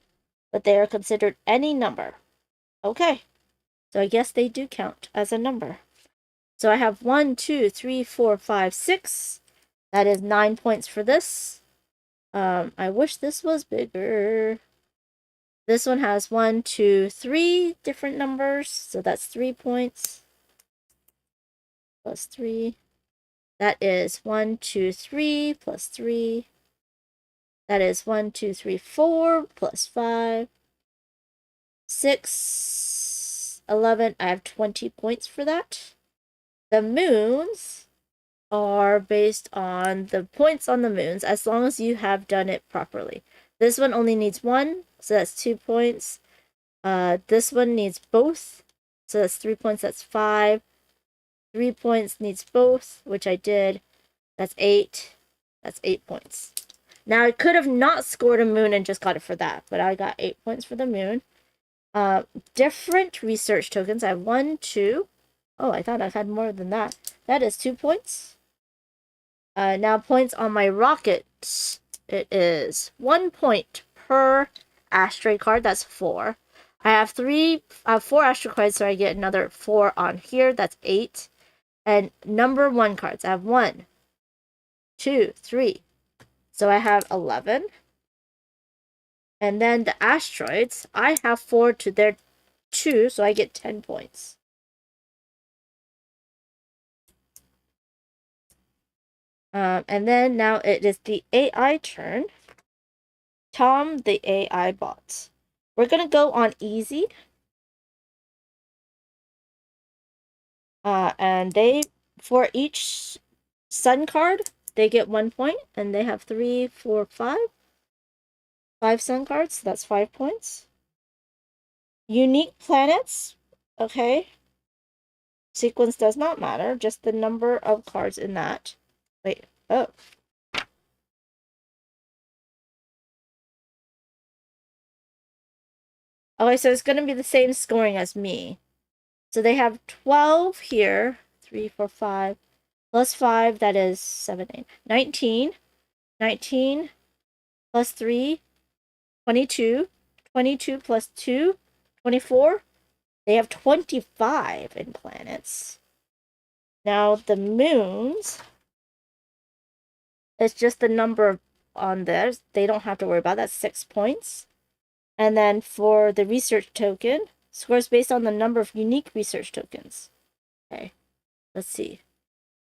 but they are considered any number. Okay. So I guess they do count as a number. So I have 1, 2, 3, 4, 5, 6. That is 9 points for this. I wish this was bigger. This one has 1, 2, 3 different numbers. So that's 3 points. Plus 3. That is 1, 2, 3 plus 3. That is 1, 2, 3, 4 plus 5. 6, 11. I have 20 points for that. The moons are based on the points on the moons as long as you have done it properly. This one only needs 1, so that's 2 points. This one needs both, so that's 3 points, that's 5. 3 points needs both, which I did. That's 8. That's 8 points. Now I could have not scored a moon and just got it for that, but I got 8 points for the moon. Different research tokens. I have 1, 2. Oh, I thought I had more than that. That is 2 points. Now points on my rocket. It is 1 point per asteroid card. That's 4. I have 4 asteroid cards, so I get another 4 on here. That's 8. And number 1 cards. I have 1, 2, 3. So I have 11. And then the asteroids, I have 4 to their 2, so I get 10 points. And then now it is the AI turn. Tom, the AI bot. We're going to go on easy. And they, for each sun card, they get 1 point. And they have 3, 4, 5. 5 sun cards, so that's 5 points. Unique planets, okay. Sequence does not matter, just the number of cards in that. Wait, oh. Okay, so it's going to be the same scoring as me. So they have 12 here. 3, 4, 5. Plus 5, that is 7, 8. 19. 19 plus 3. 22. 22 plus 2. 24. They have 25 in planets. Now the moons, it's just the number on theirs. They don't have to worry about that. 6 points. And then for the research token, scores based on the number of unique research tokens. Okay, let's see.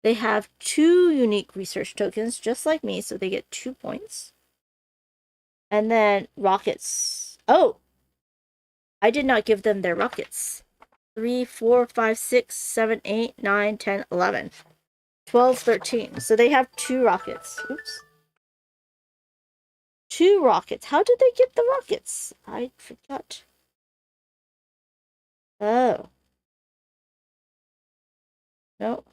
They have 2 unique research tokens, just like me, so they get 2 points. And then rockets. Oh! I did not give them their rockets. 3, 4, 5, 6, 7, 8, 9, 10, 11. 12, 13. So they have 2 rockets. Oops. 2 rockets. How did they get the rockets? I forgot. Oh. No.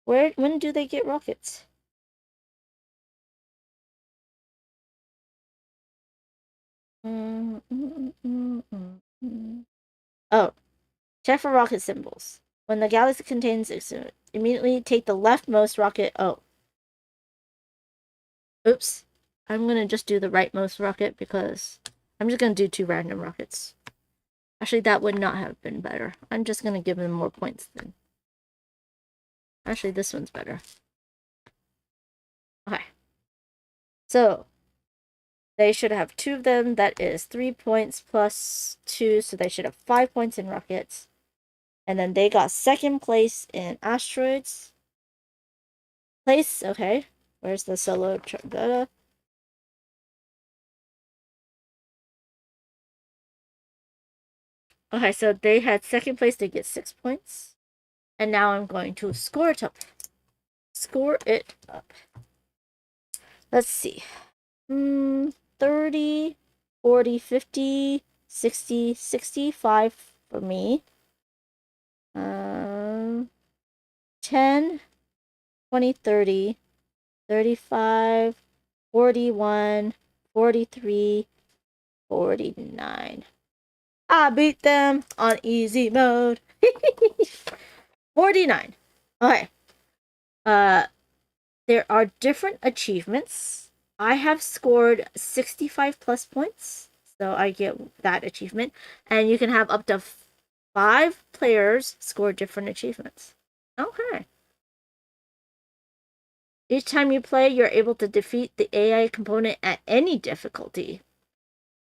When do they get rockets? Oh. Check for rocket symbols. When the galaxy contains immediately take the leftmost rocket. Oh. Oops. I'm gonna just do the rightmost rocket because I'm just gonna do 2 random rockets. Actually, that would not have been better. I'm just gonna give them more points then. Actually, this one's better. Okay. So, they should have 2 of them. That is 3 points plus 2, so they should have 5 points in rockets. And then they got 2nd place in asteroids. Place, okay. Where's the solo? Okay, so they had 2nd place, they get 6 points. And now I'm going to score it up. Score it up. Let's see. 30, 40, 50, 60, 65 for me. 10, 20, 30, 35, 41, 43, 49. I beat them on easy mode. 49. Okay. There are different achievements. I have scored 65 plus points, so I get that achievement. And you can have up to 5 players score different achievements. Okay. Each time you play, you're able to defeat the AI component at any difficulty.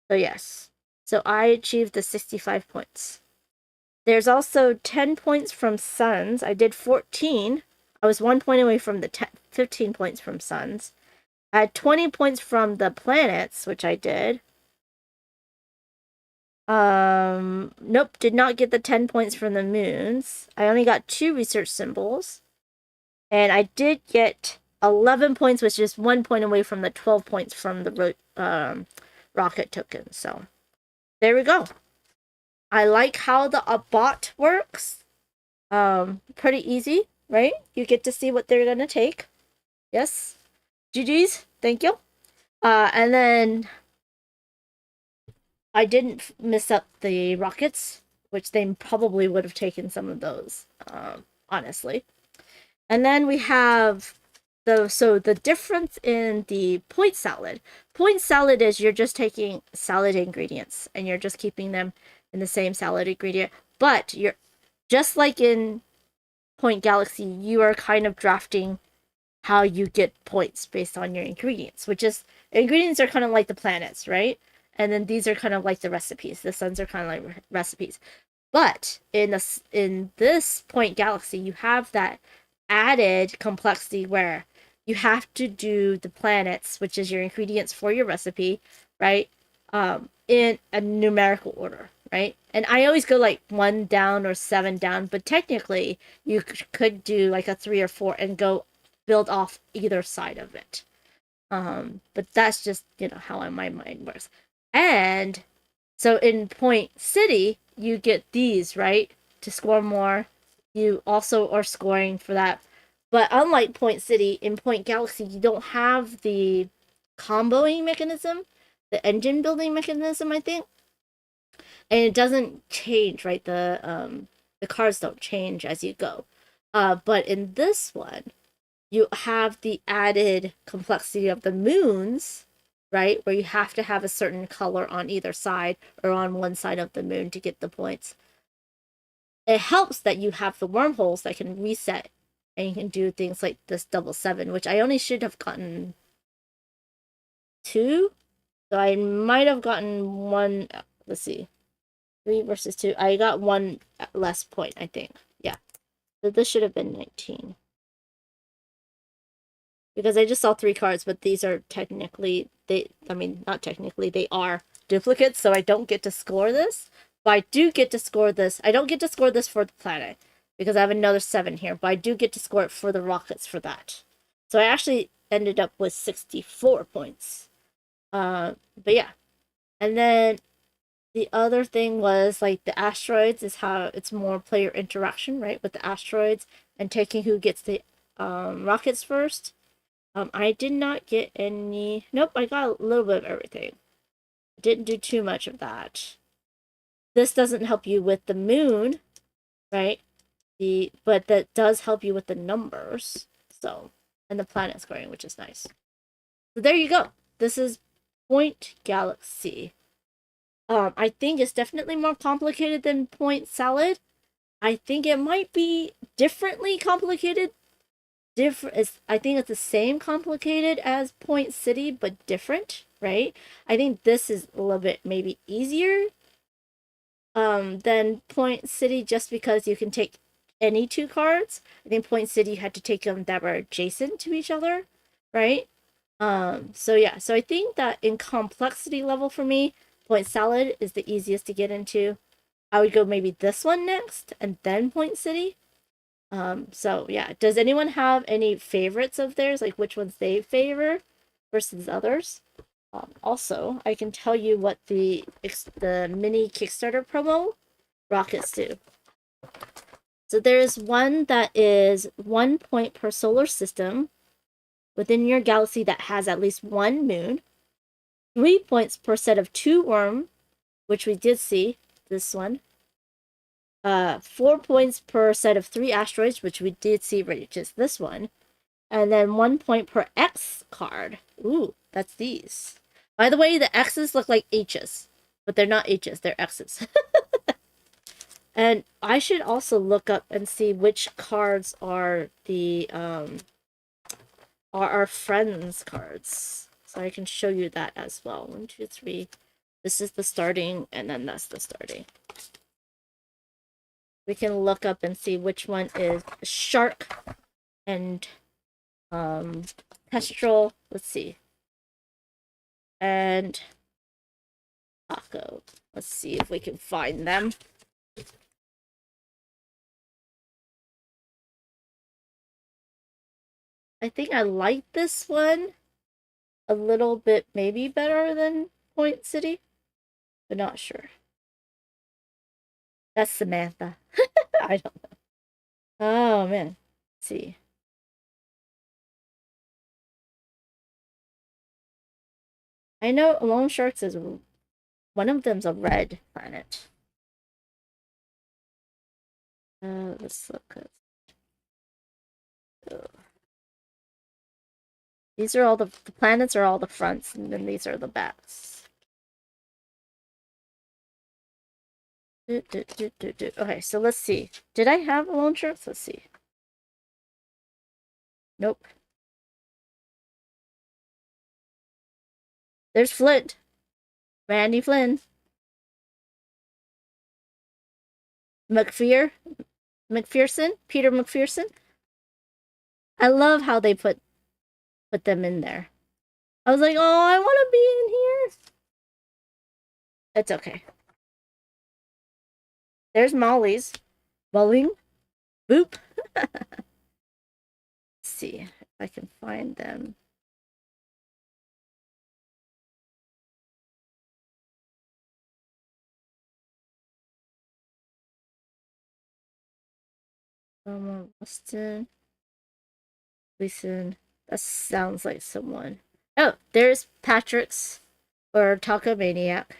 So yes. So I achieved the 65 points. There's also 10 points from suns. I did 14. I was 1 point away from the 15 points from suns. I had 20 points from the planets, which I did. Nope, did not get the 10 points from the moons. I only got 2 research symbols. And I did get 11 points, which is 1 point away from the 12 points from the rocket token. So there we go. I like how the bot works. Pretty easy, right? You get to see what they're gonna take. Yes. GG's. Thank you. And then I didn't miss up the rockets, which they probably would have taken some of those, honestly. And then we have the difference in the point salad. Point salad is you're just taking salad ingredients and you're just keeping them in the same salad ingredient. But you're just like in Point Galaxy, you are kind of drafting how you get points based on your ingredients, which is ingredients are kind of like the planets, right? And then these are kind of like the recipes. The suns are kind of like recipes. But in this Point Galaxy, you have that added complexity where you have to do the planets, which is your ingredients for your recipe, right? In a numerical order, right? And I always go like 1 down or 7 down, but technically you could do like a 3 or 4 and go build off either side of it. But that's just, how my mind works. And so in Point City, you get these, right? To score more. You also are scoring for that. But unlike Point City, in Point Galaxy, you don't have the comboing mechanism, the engine building mechanism, I think. And it doesn't change, right? The cards don't change as you go. But in this one, you have the added complexity of the moons, right? Where you have to have a certain color on either side or on one side of the moon to get the points. It helps that you have the wormholes that can reset and you can do things like this double 7, which I only should have gotten 2. So I might have gotten 1. Let's see. 3 versus 2. I got 1 less point, I think. Yeah. So this should have been 19. Because I just saw 3 cards, but these are technically, not technically, they are duplicates, so I don't get to score this. But I do get to score this. I don't get to score this for the planet, because I have another 7 here, but I do get to score it for the rockets for that. So I actually ended up with 64 points. But yeah. And then the other thing was, like, the asteroids is how it's more player interaction, right, with the asteroids and taking who gets the rockets first. I did not get any. Nope, I got a little bit of everything. Didn't do too much of that. This doesn't help you with the moon, right? But that does help you with the numbers. So, and the planet scoring, which is nice. So there you go. This is Point Galaxy. I think it's definitely more complicated than Point Salad. I think it might be differently complicated. I think it's the same complicated as Point City, but different, right? I think this is a little bit maybe easier than Point City, just because you can take any 2 cards. I think Point City you had to take them that were adjacent to each other, right? So yeah, so I think that in complexity level for me, Point Salad is the easiest to get into. I would go maybe this one next and then Point City. So yeah, does anyone have any favorites of theirs, like which ones they favor versus others? Also, I can tell you what the mini Kickstarter promo rockets do. So there's one that is 1 point per solar system within your galaxy that has at least 1 moon, 3 points per set of 2 worm, which we did see this one. 4 points per set of 3 asteroids, which we did see, which is this one. And then 1 point per X card. Ooh, that's these. By the way, the X's look like H's, but they're not H's, they're X's. And I should also look up and see which cards are the are our friends cards. So I can show you that as well. 1, 2, 3. This is the starting, and then that's the starting. We can look up and see which one is Shark and Kestrel. Let's see. And Taco. Let's see if we can find them. I think I like this one a little bit maybe better than Point City, but not sure. That's Samantha. I don't know. Oh man. Let's see. I know Lone Sharks is one of them's a red planet. Let's look at. These are all the planets are all the fronts, and then these are the backs. Okay, so let's see. Did I have a Lone Sharks? Let's see. Nope. There's Flint. Randy Flynn. McPherson? Peter McPherson? I love how they put them in there. I was like, oh, I want to be in here. It's okay. There's Molly's. Bowling. Boop. Let's see if I can find them. Austin. Listen, that sounds like someone. Oh, there's Patrick's or Taco Maniac.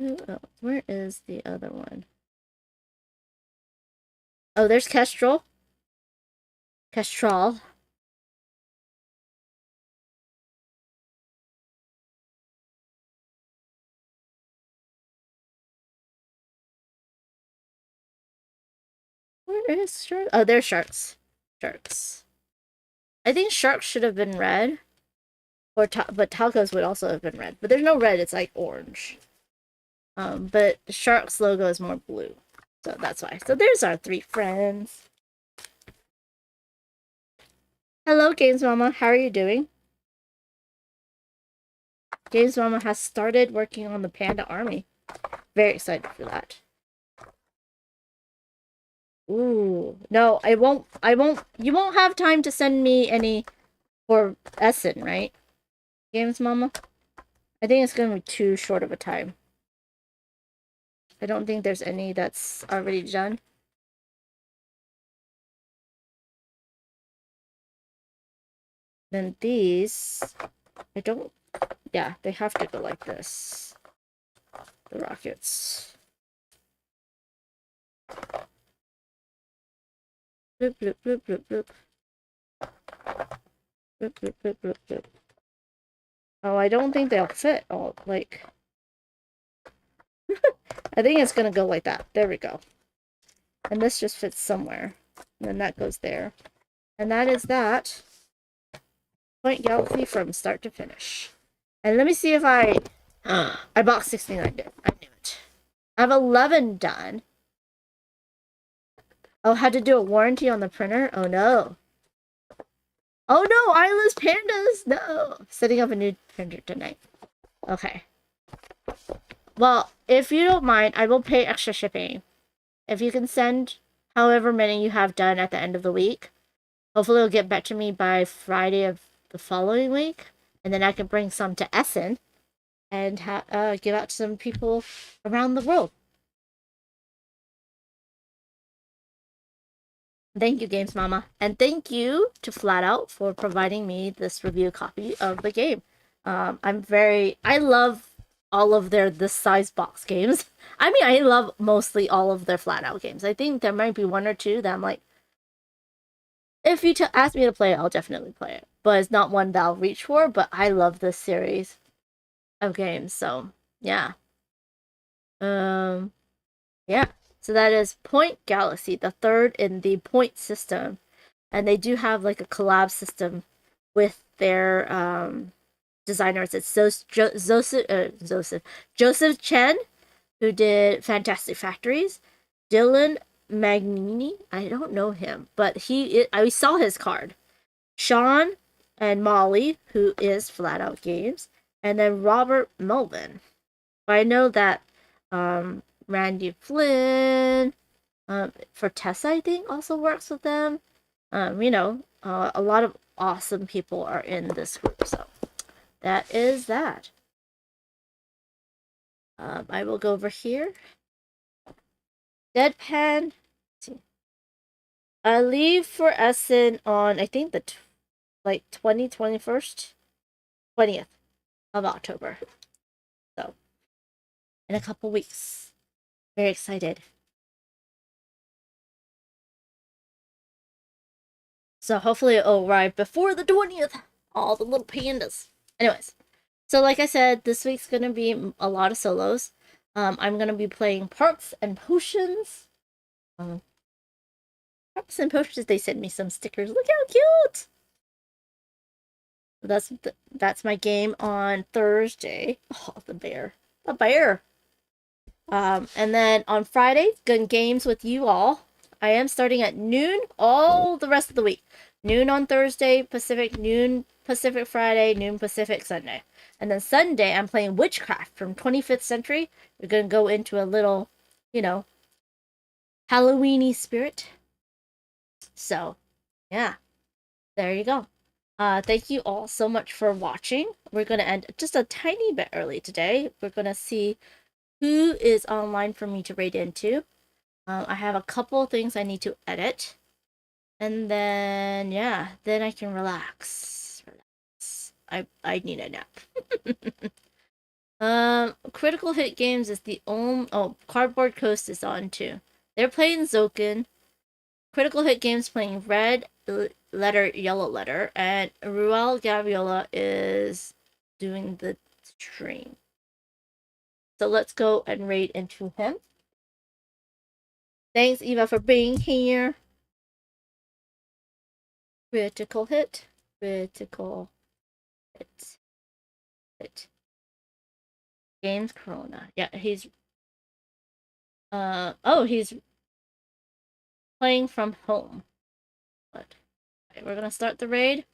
Oh, where is the other one? Oh, there's Kestrel. Kestrel. Where is Shark? Oh, there's Sharks. Sharks. I think Sharks should have been red. But Tacos would also have been red. But there's no red, it's like orange. But the Sharks logo is more blue. So that's why. So there's our 3 friends. Hello, Games Mama. How are you doing? Games Mama has started working on the Panda Army. Very excited for that. Ooh. No, I won't. You won't have time to send me any for Essen, right? Games Mama? I think it's going to be too short of a time. I don't think there's any that's already done. Then these, I don't, yeah, they have to go like this. The rockets. Bloop, bloop, bloop, bloop, bloop. Bloop, bloop, bloop, bloop, bloop. Oh, I don't think they'll fit all, like... I think it's gonna go like that. There we go. And this just fits somewhere. And then that goes there. And that is that. Point Galaxy from start to finish. And let me see if I bought 69 bit. I knew it. I have 11 done. Oh, had to do a warranty on the printer? Oh no. Oh no, eyeless pandas! No! Setting up a new printer tonight. Okay. Well, if you don't mind, I will pay extra shipping. If you can send however many you have done at the end of the week, hopefully it'll get back to me by Friday of the following week. And then I can bring some to Essen and give out to some people around the world. Thank you, Games Mama. And thank you to Flatout for providing me this review copy of the game. I love all of their this size box games. I mean, I love mostly all of their Flatout games. I think there might be 1 or 2 that I'm like, If you ask me to play it, I'll definitely play it. But it's not one that I'll reach for. But I love this series of games. So yeah. Yeah. So that is Point Galaxy, the third in the Point system, and they do have like a collab system with their designers. It's Joseph Chen, who did Fantastic Factories. Dylan Magnini, I don't know him, but I saw his card. Sean and Molly, who is Flatout Games, and then Robert Melvin. But I know that Randy Flynn, for Tessa, I think, also works with them. A lot of awesome people are in this group, so that is that. I will go over here. Deadpan. I leave for Essen on, I think, the 20th of October. So, in a couple weeks. Very excited. So hopefully it'll arrive before the 20th. All the little pandas. Anyways, so like I said, this week's gonna be a lot of solos. I'm gonna be playing Parks and Potions. Parks and Potions, they sent me some stickers. Look how cute! That's my game on Thursday. Oh, the bear. The bear! And then on Friday, good games with you all. I am starting at noon all the rest of the week. Noon on Thursday, Pacific, noon Pacific Friday, noon Pacific Sunday. And then Sunday, I'm playing Witchcraft from 25th Century. We're going to go into a little, Halloweeny spirit. So, yeah. There you go. Thank you all so much for watching. We're going to end just a tiny bit early today. We're going to see who is online for me to raid into. I have a couple things I need to edit. And then, yeah, then I can relax. I need a nap. Critical Hit Games is the only... Oh, Cardboard Coast is on too. They're playing Zokin. Critical Hit Games playing Red Letter, Yellow Letter. And Ruel Gaviola is doing the stream. So let's go and raid into him. Thanks, Eva, for being here. Critical hit. Critical hit. James Corona. Yeah, he's he's playing from home. But okay, we're gonna start the raid.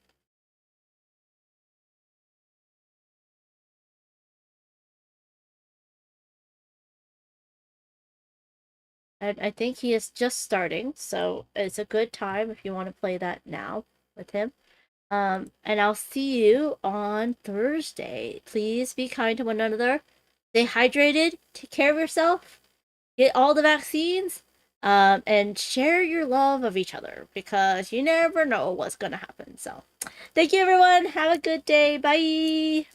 And I think he is just starting, so it's a good time if you want to play that now with him. And I'll see you on Thursday. Please be kind to one another. Stay hydrated. Take care of yourself. Get all the vaccines. And share your love of each other because you never know what's gonna happen. So, thank you, everyone. Have a good day. Bye.